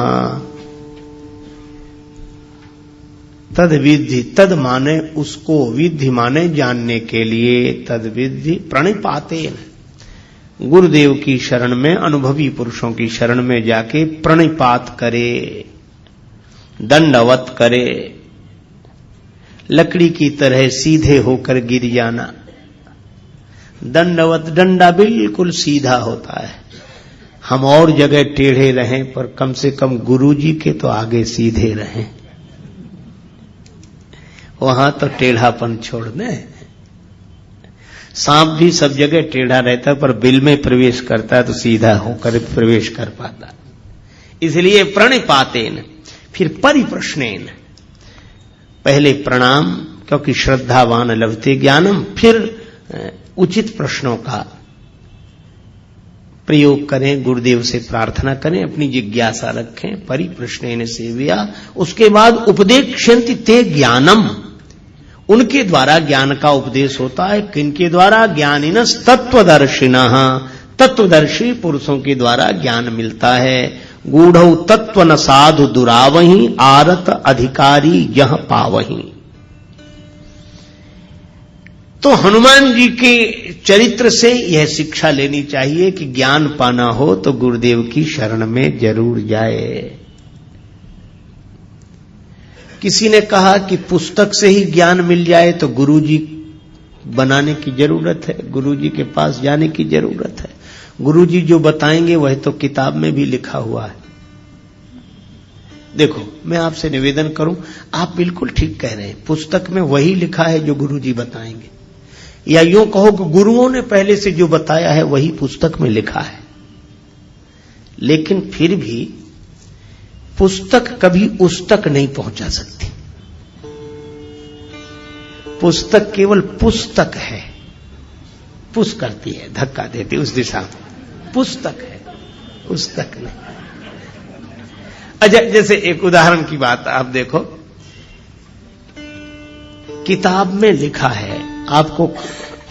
तद विधि, तद माने उसको, विधि माने जानने के लिए, तद विधि प्रणिपातेन, गुरुदेव की शरण में, अनुभवी पुरुषों की शरण में जाके प्रणिपात करे, दंडवत करे, लकड़ी की तरह सीधे होकर गिर जाना। दंडवत, डंडा बिल्कुल सीधा होता है। हम और जगह टेढ़े रहें, पर कम से कम गुरुजी के तो आगे सीधे रहें। वहां तो टेढ़ापन छोड़ दें। सांप भी सब जगह टेढ़ा रहता है, पर बिल में प्रवेश करता है तो सीधा होकर प्रवेश कर पाता। इसलिए प्रणिपातेन, फिर परिप्रश्नेन, पहले प्रणाम, क्योंकि श्रद्धावान लभते ज्ञानम, फिर उचित प्रश्नों का प्रयोग करें, गुरुदेव से प्रार्थना करें, अपनी जिज्ञासा रखें। परिप्रश्नेन सेव्या, उसके बाद उपदेक्ष्यन्ति ते ज्ञानम, उनके द्वारा ज्ञान का उपदेश होता है। किनके द्वारा? ज्ञानिनस् तत्वदर्शिनः, तत्वदर्शी पुरुषों के द्वारा ज्ञान मिलता है। गूढ़ौ तत्व न साधु दुरावही, आरत अधिकारी यह पावही। तो हनुमान जी के चरित्र से यह शिक्षा लेनी चाहिए कि ज्ञान पाना हो तो गुरुदेव की शरण में जरूर जाए। किसी ने कहा कि पुस्तक से ही ज्ञान मिल जाए तो गुरुजी बनाने की जरूरत है, गुरुजी के पास जाने की जरूरत है। गुरुजी जो बताएंगे वह तो किताब में भी लिखा हुआ है। देखो, मैं आपसे निवेदन करूं, आप बिल्कुल ठीक कह रहे हैं, पुस्तक में वही लिखा है जो गुरुजी बताएंगे, या यूं कहो कि गुरुओं ने पहले से जो बताया है वही पुस्तक में लिखा है। लेकिन फिर भी पुस्तक कभी उस तक नहीं पहुंचा सकती। पुस्तक केवल पुस्तक है, पुश करती है, धक्का देती उस दिशा में, पुस्तक है, पुस्तक नहीं। अच्छा, जैसे एक उदाहरण की बात आप देखो, किताब में लिखा है आपको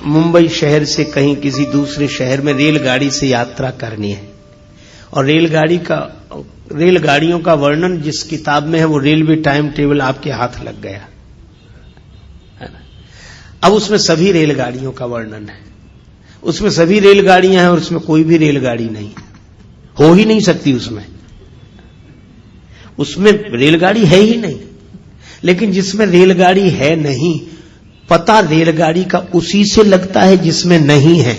मुंबई शहर से कहीं किसी दूसरे शहर में रेलगाड़ी से यात्रा करनी है, और रेलगाड़ियों का वर्णन जिस किताब में है वो रेलवे टाइम टेबल आपके हाथ लग गया है ना। अब उसमें सभी रेलगाड़ियों का वर्णन है, उसमें सभी रेलगाड़ियां हैं और उसमें कोई भी रेलगाड़ी नहीं, हो ही नहीं सकती उसमें रेलगाड़ी है ही नहीं। लेकिन जिसमें रेलगाड़ी है नहीं, पता रेलगाड़ी का उसी से लगता है जिसमें नहीं है।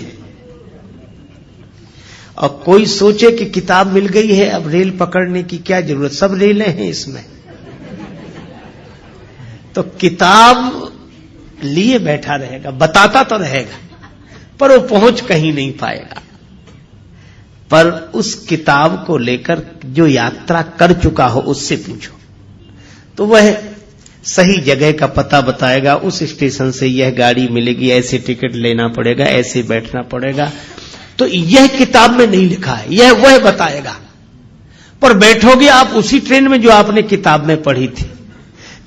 और कोई सोचे कि किताब मिल गई है, अब रेल पकड़ने की क्या जरूरत, सब रेलें हैं इसमें। तो किताब लिए बैठा रहेगा, बताता तो रहेगा, पर वो पहुंच कहीं नहीं पाएगा। पर उस किताब को लेकर जो यात्रा कर चुका हो उससे पूछो, तो वह सही जगह का पता बताएगा। उस स्टेशन से यह गाड़ी मिलेगी, ऐसे टिकट लेना पड़ेगा, ऐसे बैठना पड़ेगा। तो यह किताब में नहीं लिखा है, यह वह बताएगा। पर बैठोगे आप उसी ट्रेन में जो आपने किताब में पढ़ी थी।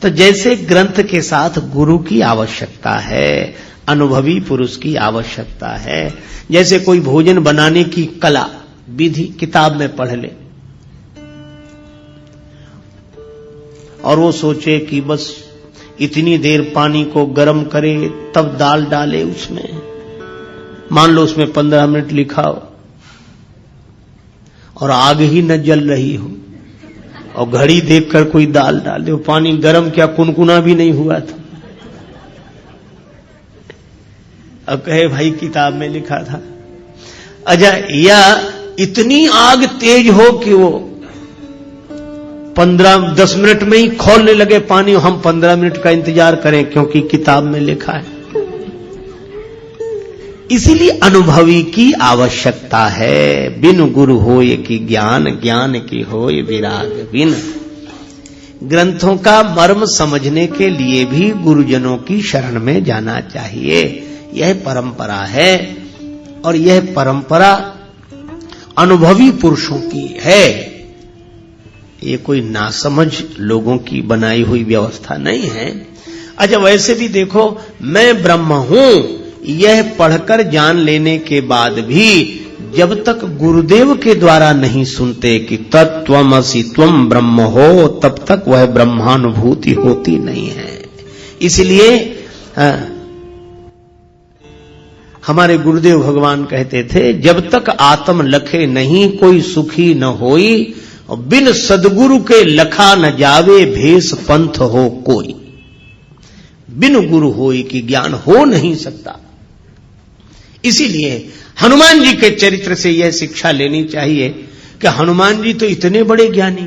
तो जैसे ग्रंथ के साथ गुरु की आवश्यकता है, अनुभवी पुरुष की आवश्यकता है। जैसे कोई भोजन बनाने की कला विधि किताब में पढ़ ले और वो सोचे कि बस इतनी देर पानी को गर्म करे तब दाल डाले उसमें, मान लो उसमें 15 मिनट लिखा हो और आग ही न जल रही हो और घड़ी देखकर कोई दाल डाल दे, पानी गर्म क्या कुनकुना भी नहीं हुआ था, अब कहे भाई किताब में लिखा था। अच्छा, या इतनी आग तेज हो कि वो 15-10 मिनट में ही खौलने लगे पानी, हम 15 मिनट का इंतजार करें क्योंकि किताब में लिखा है। इसीलिए अनुभवी की आवश्यकता है। बिन गुरु होय की ज्ञान, ज्ञान की होय विराग बिन। ग्रंथों का मर्म समझने के लिए भी गुरुजनों की शरण में जाना चाहिए। यह परंपरा है और यह परंपरा अनुभवी पुरुषों की है। ये कोई नासमझ लोगों की बनाई हुई व्यवस्था नहीं है। अच्छा, वैसे भी देखो, मैं ब्रह्म हूं यह पढ़कर जान लेने के बाद भी जब तक गुरुदेव के द्वारा नहीं सुनते कि तत्त्वमसि त्वं ब्रह्म हो, तब तक वह ब्रह्मानुभूति होती नहीं है। इसलिए हमारे गुरुदेव भगवान कहते थे, जब तक आत्म लखे नहीं कोई सुखी न होई, और बिन सदगुरु के लखा न जावे भेष पंथ हो कोई। बिन गुरु होई कि ज्ञान हो नहीं सकता। इसीलिए हनुमान जी के चरित्र से यह शिक्षा लेनी चाहिए कि हनुमान जी तो इतने बड़े ज्ञानी।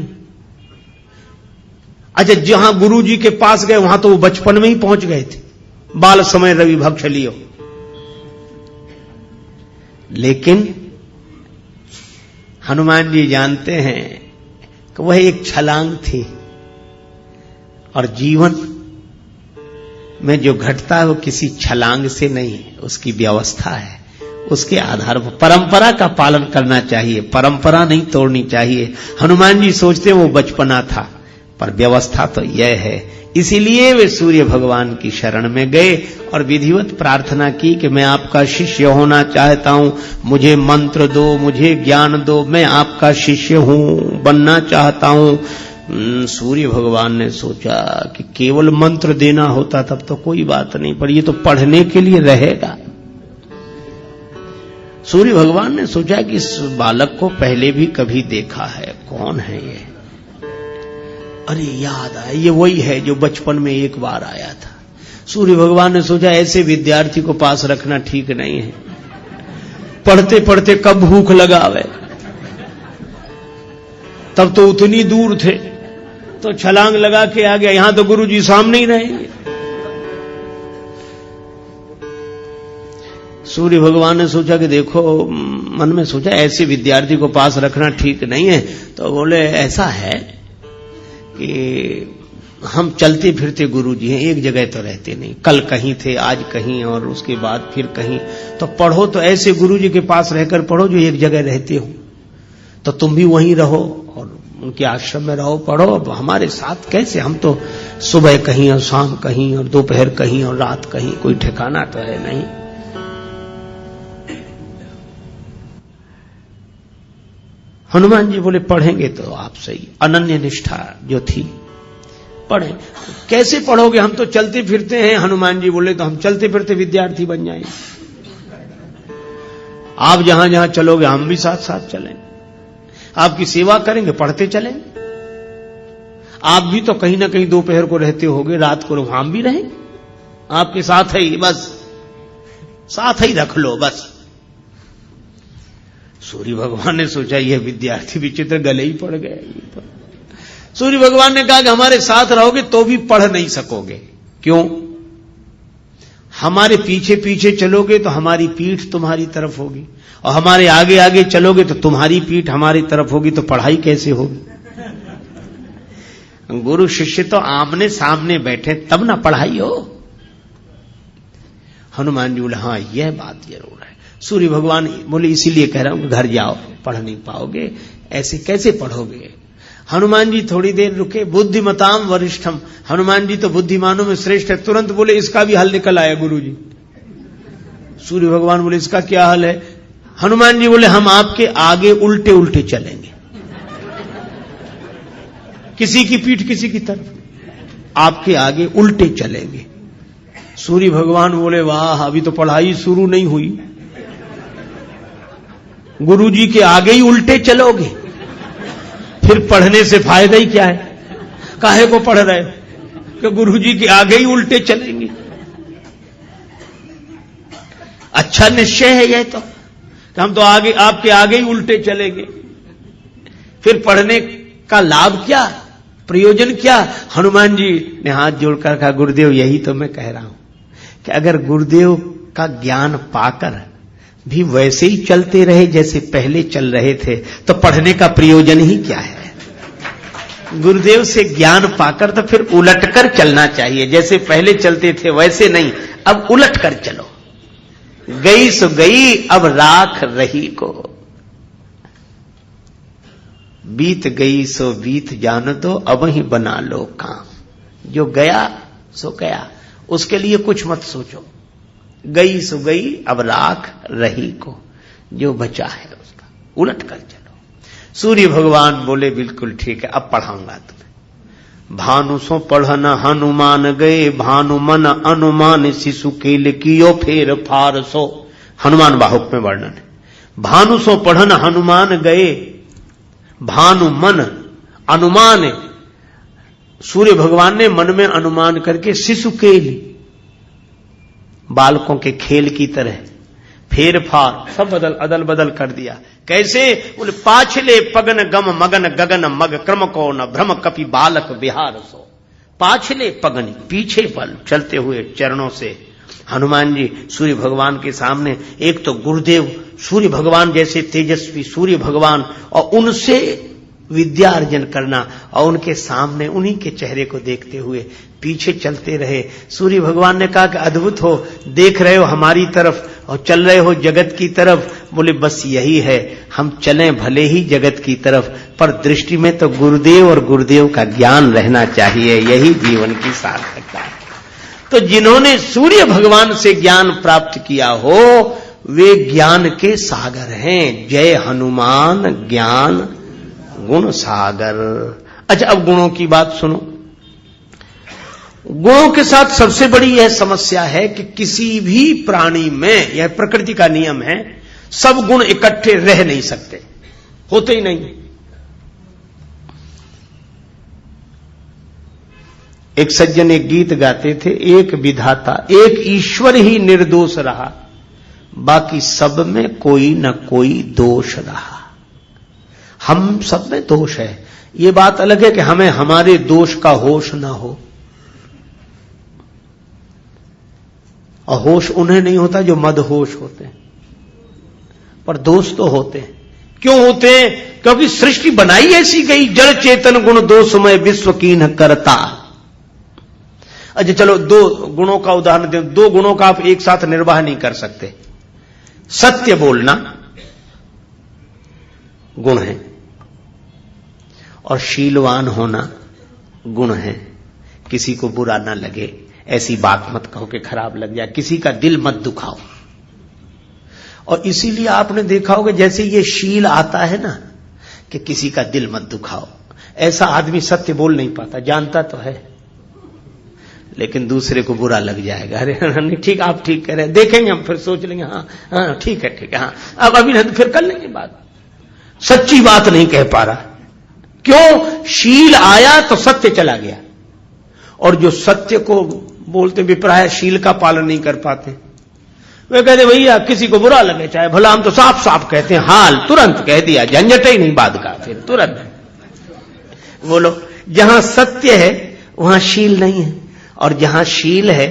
अच्छा, जहां गुरु जी के पास गए वहां तो वो बचपन में ही पहुंच गए थे, बाल समय रवि भक्ष लियो। लेकिन हनुमान जी जानते हैं कि वह एक छलांग थी और जीवन में जो घटता है वो किसी छलांग से नहीं, उसकी व्यवस्था है। उसके आधार पर परंपरा का पालन करना चाहिए, परंपरा नहीं तोड़नी चाहिए। हनुमान जी सोचते वो बचपना था, पर व्यवस्था तो यह है। इसीलिए वे सूर्य भगवान की शरण में गए और विधिवत प्रार्थना की कि मैं आपका शिष्य होना चाहता हूं, मुझे मंत्र दो, मुझे ज्ञान दो, मैं आपका शिष्य हूं, बनना चाहता हूं। सूर्य भगवान ने सोचा कि केवल मंत्र देना होता तब तो कोई बात नहीं, पर ये तो पढ़ने के लिए रहेगा। सूर्य भगवान ने सोचा कि इस बालक को पहले भी कभी देखा है, कौन है ये? अरे याद आया, ये वही है जो बचपन में एक बार आया था। सूर्य भगवान ने सोचा ऐसे विद्यार्थी को पास रखना ठीक नहीं है, पढ़ते पढ़ते कब भूख लगावे। तब तो उतनी दूर थे, तो छलांग लगा के आ गया, यहां तो गुरुजी सामने ही रहेंगे। सूर्य भगवान ने सोचा कि देखो, मन में सोचा ऐसे विद्यार्थी को पास रखना ठीक नहीं है। तो बोले ऐसा है कि हम चलते फिरते गुरुजी हैं, एक जगह तो रहते नहीं, कल कहीं थे, आज कहीं और उसके बाद फिर कहीं। तो पढ़ो तो ऐसे गुरुजी के पास रहकर पढ़ो जो एक जगह रहते हो, तो तुम भी वहीं रहो और उनके आश्रम में रहो, पढ़ो। अब हमारे साथ कैसे, हम तो सुबह कहीं और शाम कहीं और दोपहर कहीं और रात कहीं, कोई ठिकाना तो है नहीं। हनुमान जी बोले पढ़ेंगे तो आप सही। अनन्य निष्ठा जो थी, पढ़े। कैसे पढ़ोगे, हम तो चलते फिरते हैं। हनुमान जी बोले तो हम चलते फिरते विद्यार्थी बन जाएंगे, आप जहां जहां चलोगे हम भी साथ साथ चलेंगे, आपकी सेवा करेंगे, पढ़ते चलेंगे। आप भी तो कहीं ना कहीं दोपहर को रहते होगे, रात को हम भी रहेंगे आपके साथ ही, बस साथ ही रख लो बस। सूर्य भगवान ने सोचा यह विद्यार्थी विचित्र, गले ही पड़ गए। तो सूर्य भगवान ने कहा कि हमारे साथ रहोगे तो भी पढ़ नहीं सकोगे। क्यों? हमारे पीछे पीछे चलोगे तो हमारी पीठ तुम्हारी तरफ होगी, और हमारे आगे आगे चलोगे तो तुम्हारी पीठ हमारी तरफ होगी, तो पढ़ाई कैसे होगी? गुरु शिष्य तो आमने सामने बैठे तब ना पढ़ाई हो। हनुमान जी बोले हाँ यह बात जरूर है। सूर्य भगवान बोले इसीलिए कह रहा हूं कि घर जाओ, पढ़ नहीं पाओगे, ऐसे कैसे पढ़ोगे। हनुमान जी थोड़ी देर रुके, बुद्धिमताम वरिष्ठम, हनुमान जी तो बुद्धिमानों में श्रेष्ठ है। तुरंत बोले इसका भी हल निकल आया गुरु जी। सूर्य भगवान बोले इसका क्या हल है। हनुमान जी बोले हम आपके आगे उल्टे उल्टे चलेंगे, किसी की पीठ किसी की तरफ, आपके आगे उल्टे चलेंगे। सूर्य भगवान बोले वाह, अभी तो पढ़ाई शुरू नहीं हुई, गुरु जी के आगे ही उल्टे चलोगे, फिर पढ़ने से फायदा ही क्या है, काहे को पढ़ रहे कि गुरु जी के आगे ही उल्टे चलेंगे। अच्छा निश्चय है यह तो, कि हम तो आगे आपके आगे ही उल्टे चलेंगे, फिर पढ़ने का लाभ क्या, प्रयोजन क्या। हनुमान जी ने हाथ जोड़कर कहा गुरुदेव यही तो मैं कह रहा हूं कि अगर गुरुदेव का ज्ञान पाकर भी वैसे ही चलते रहे जैसे पहले चल रहे थे तो पढ़ने का प्रयोजन ही क्या है। गुरुदेव से ज्ञान पाकर तो फिर उलटकर चलना चाहिए, जैसे पहले चलते थे वैसे नहीं, अब उलट कर चलो। गई सो गई अब राख रही को, बीत गई सो बीत जान दो अब ही बना लो काम। जो गया सो गया, उसके लिए कुछ मत सोचो। गई सो गई अब राख रही को, जो बचा है उसका उलट कर चलो। सूर्य भगवान बोले बिल्कुल ठीक है, अब पढ़ाऊंगा तुम्हें। भानु सो पढ़न हनुमान गए, भानु मन अनुमान शिशु केल कियो फेर फार सो। हनुमान बाहुक में वर्णन है। भानु सो पढ़न हनुमान गए, भानु मन अनुमान, सूर्य भगवान ने मन में अनुमान करके शिशु केल, बालकों के खेल की तरह फेर फार सब अदल बदल कर दिया। कैसे बोले पाछले पगन गम मगन गगन मग क्रम को न भ्रम कपि बालक बिहार सो। पाछले पगन पीछे पल चलते हुए चरणों से हनुमान जी सूर्य भगवान के सामने, एक तो गुरुदेव सूर्य भगवान जैसे तेजस्वी सूर्य भगवान, और उनसे विद्या अर्जन करना, और उनके सामने उन्हीं के चेहरे को देखते हुए पीछे चलते रहे। सूर्य भगवान ने कहा कि अद्भुत हो, देख रहे हो हमारी तरफ और चल रहे हो जगत की तरफ। बोले बस यही है, हम चलें भले ही जगत की तरफ, पर दृष्टि में तो गुरुदेव और गुरुदेव का ज्ञान रहना चाहिए, यही जीवन की सार्थकता है। तो जिन्होंने सूर्य भगवान से ज्ञान प्राप्त किया हो वे ज्ञान के सागर हैं। जय हनुमान ज्ञान गुण सागर। अच्छा अब गुणों की बात सुनो। गुणों के साथ सबसे बड़ी यह समस्या है कि किसी भी प्राणी में, यह प्रकृति का नियम है, सब गुण इकट्ठे रह नहीं सकते, होते ही नहीं। एक सज्जन एक गीत गाते थे, एक विधाता एक ईश्वर ही निर्दोष रहा, बाकी सब में कोई न कोई दोष रहा। हम सब में दोष है, ये बात अलग है कि हमें हमारे दोष का होश ना हो, और होश उन्हें नहीं होता जो मदहोश होते हैं, पर दोष तो होते हैं। क्यों होते हैं? क्योंकि सृष्टि बनाई ऐसी गई, जड़ चेतन गुण दोषमय विश्व कीन्ह करता। अच्छा चलो दो गुणों का उदाहरण दें। दो गुणों का आप एक साथ निर्वाह नहीं कर सकते। सत्य बोलना गुण है और शीलवान होना गुण है। किसी को बुरा ना लगे ऐसी बात मत कहो कि खराब लग जाए, किसी का दिल मत दुखाओ। और इसीलिए आपने देखा होगा जैसे ये शील आता है ना कि किसी का दिल मत दुखाओ, ऐसा आदमी सत्य बोल नहीं पाता, जानता तो है लेकिन दूसरे को बुरा लग जाएगा। अरे नहीं ठीक, आप ठीक कह रहे हैं, देखेंगे हम फिर सोच लेंगे, हाँ ठीक है हाँ, अब अभी नहीं फिर कर लेंगे बात। सच्ची बात नहीं कह पा रहा, क्यों? शील आया तो सत्य चला गया, और जो सत्य को बोलते विप्राय शील का पालन नहीं कर पाते, वे कहते भैया किसी को बुरा लगे चाहे भला, हम तो साफ साफ कहते हैं, हाल तुरंत कह दिया, झंझट ही नहीं बात का, फिर तुरंत बोलो। जहां सत्य है वहां शील नहीं है, और जहां शील है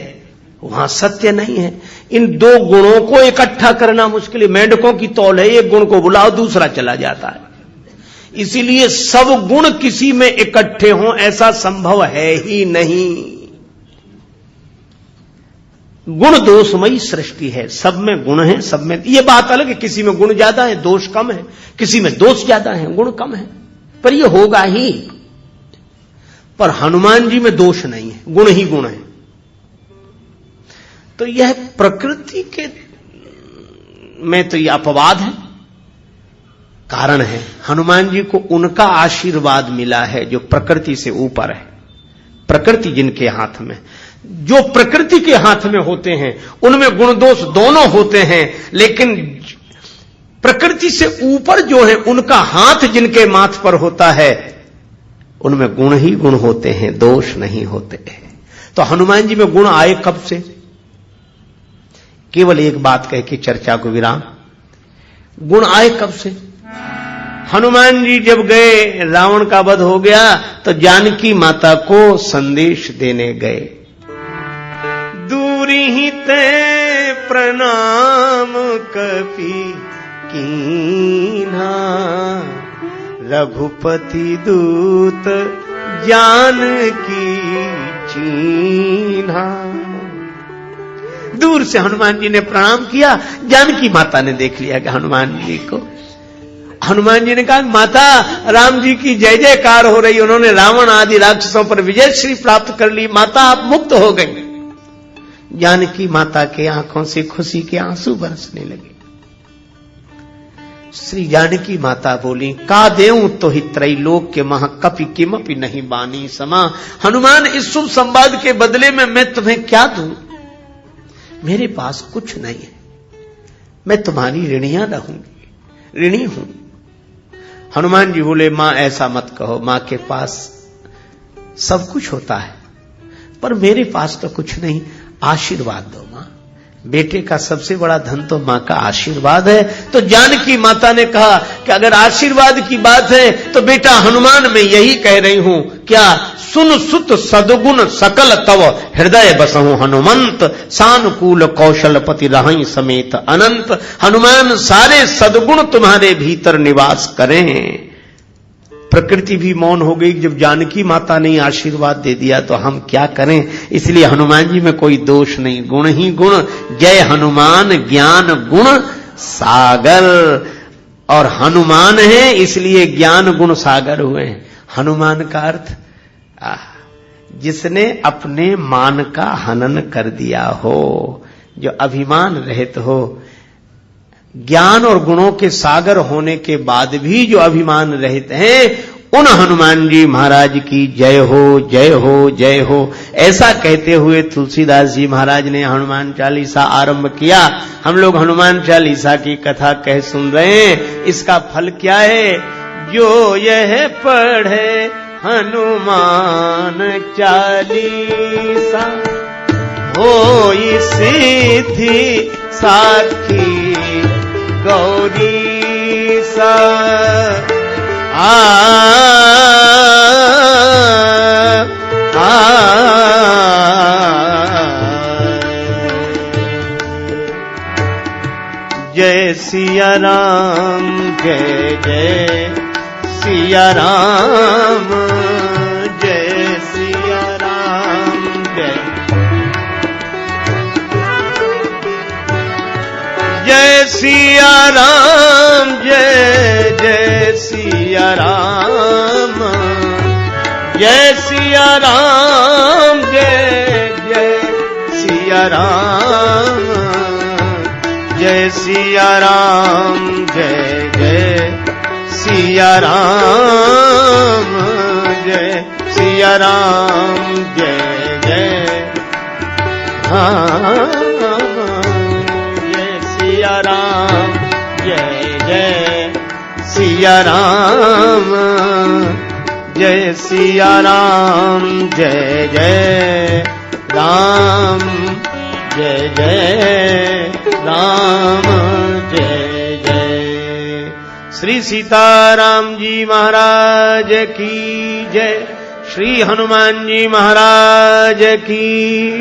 वहां सत्य नहीं है। इन दो गुणों को इकट्ठा करना मुश्किल है। मेंढकों की तौल है, एक गुण को बुलाओ दूसरा चला जाता है। इसीलिए सब गुण किसी में इकट्ठे हों ऐसा संभव है ही नहीं। गुण दोषमयी सृष्टि है, सब में गुण है, सब में। ये बात अलग है, किसी में गुण ज्यादा है, दोष कम है, किसी में दोष ज्यादा है, गुण कम है, पर ये होगा ही। पर हनुमान जी में दोष नहीं है, गुण ही गुण है। तो यह प्रकृति के में तो यह अपवाद है, कारण है। हनुमान जी को उनका आशीर्वाद मिला है जो प्रकृति से ऊपर है। प्रकृति जिनके हाथ में, जो प्रकृति के हाथ में होते हैं उनमें गुण दोष दोनों होते हैं, लेकिन प्रकृति से ऊपर जो है उनका हाथ जिनके माथ पर होता है उनमें गुण ही गुण होते हैं, दोष नहीं होते हैं। तो हनुमान जी में गुण आए कब से? केवल एक बात कह के चर्चा को विराम। गुण आए कब से? हनुमान जी जब गए, रावण का वध हो गया तो जानकी माता को संदेश देने गए। दूरी ही ते प्रणाम कपि कीन्हा, रघुपति दूत जानकी चीन्हा। दूर से हनुमान जी ने प्रणाम किया, जानकी माता ने देख लिया कि हनुमान जी को। हनुमान जी ने कहा, माता राम जी की जय जयकार हो रही, उन्होंने रावण आदि राक्षसों पर विजय श्री प्राप्त कर ली, माता आप मुक्त हो गई। जानकी माता के आंखों से खुशी के आंसू बरसने लगे। श्री जानकी माता बोली, का देऊं तो ही त्रैलोक के महा कपि किमपि नहीं बानी समा। हनुमान, इस शुभ संवाद के बदले में मैं तुम्हें क्या दूं? मेरे पास कुछ नहीं है, मैं तुम्हारी ऋणियां रहूंगी, ऋणी हूं। हनुमान जी बोले, मां ऐसा मत कहो, मां के पास सब कुछ होता है पर मेरे पास तो कुछ नहीं, आशीर्वाद दो मां। बेटे का सबसे बड़ा धन तो मां का आशीर्वाद है। तो जानकी माता ने कहा कि अगर आशीर्वाद की बात है तो बेटा हनुमान मैं यही कह रही हूं, क्या सुन सुत सदगुण सकल तव हृदय बसहु हनुमंत, सानुकूल कौशलपति रहई समेत अनंत। हनुमान, सारे सदगुण तुम्हारे भीतर निवास करें। प्रकृति भी मौन हो गई जब जानकी माता ने आशीर्वाद दे दिया, तो हम क्या करें? इसलिए हनुमान जी में कोई दोष नहीं, गुण ही गुण। जय हनुमान ज्ञान गुण सागर, और हनुमान है इसलिए ज्ञान गुण सागर हुए हैं। हनुमान का अर्थ जिसने अपने मान का हनन कर दिया हो, जो अभिमान रहित हो। ज्ञान और गुणों के सागर होने के बाद भी जो अभिमान रहित हैं, उन हनुमान जी महाराज की जय हो, जय हो, जय हो। ऐसा कहते हुए तुलसीदास जी महाराज ने हनुमान चालीसा आरंभ किया। हम लोग हनुमान चालीसा की कथा कह सुन रहे हैं, इसका फल क्या है? जो यह पढ़े हनुमान चालीसा, होई सिद्धि साखी गौरी सा। जय सिया राम, जय जय सिया राम, जय सिया राम, जय सिया राम, जय जय सिया राम, जय सिया राम, जय जय सिया राम, जय सिया राम, जय जय सिया राम, जय सिया राम, जय जय सिया राम, जय जय सिया राम, जय सिया राम, जय जय राम, जय जय राम, जय जय। श्री सीताराम जी महाराज की जय, श्री हनुमान जी महाराज की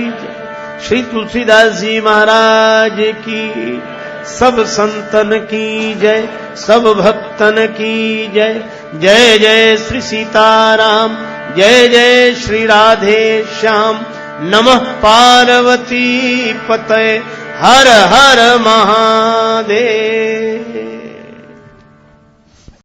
जय, श्री तुलसीदास जी महाराज की, सब संतन की जय, सब भक्तन की जय। जय जय श्री सीताराम, जय जय श्री राधे श्याम, नमः पार्वती पतये हर हर महादेव।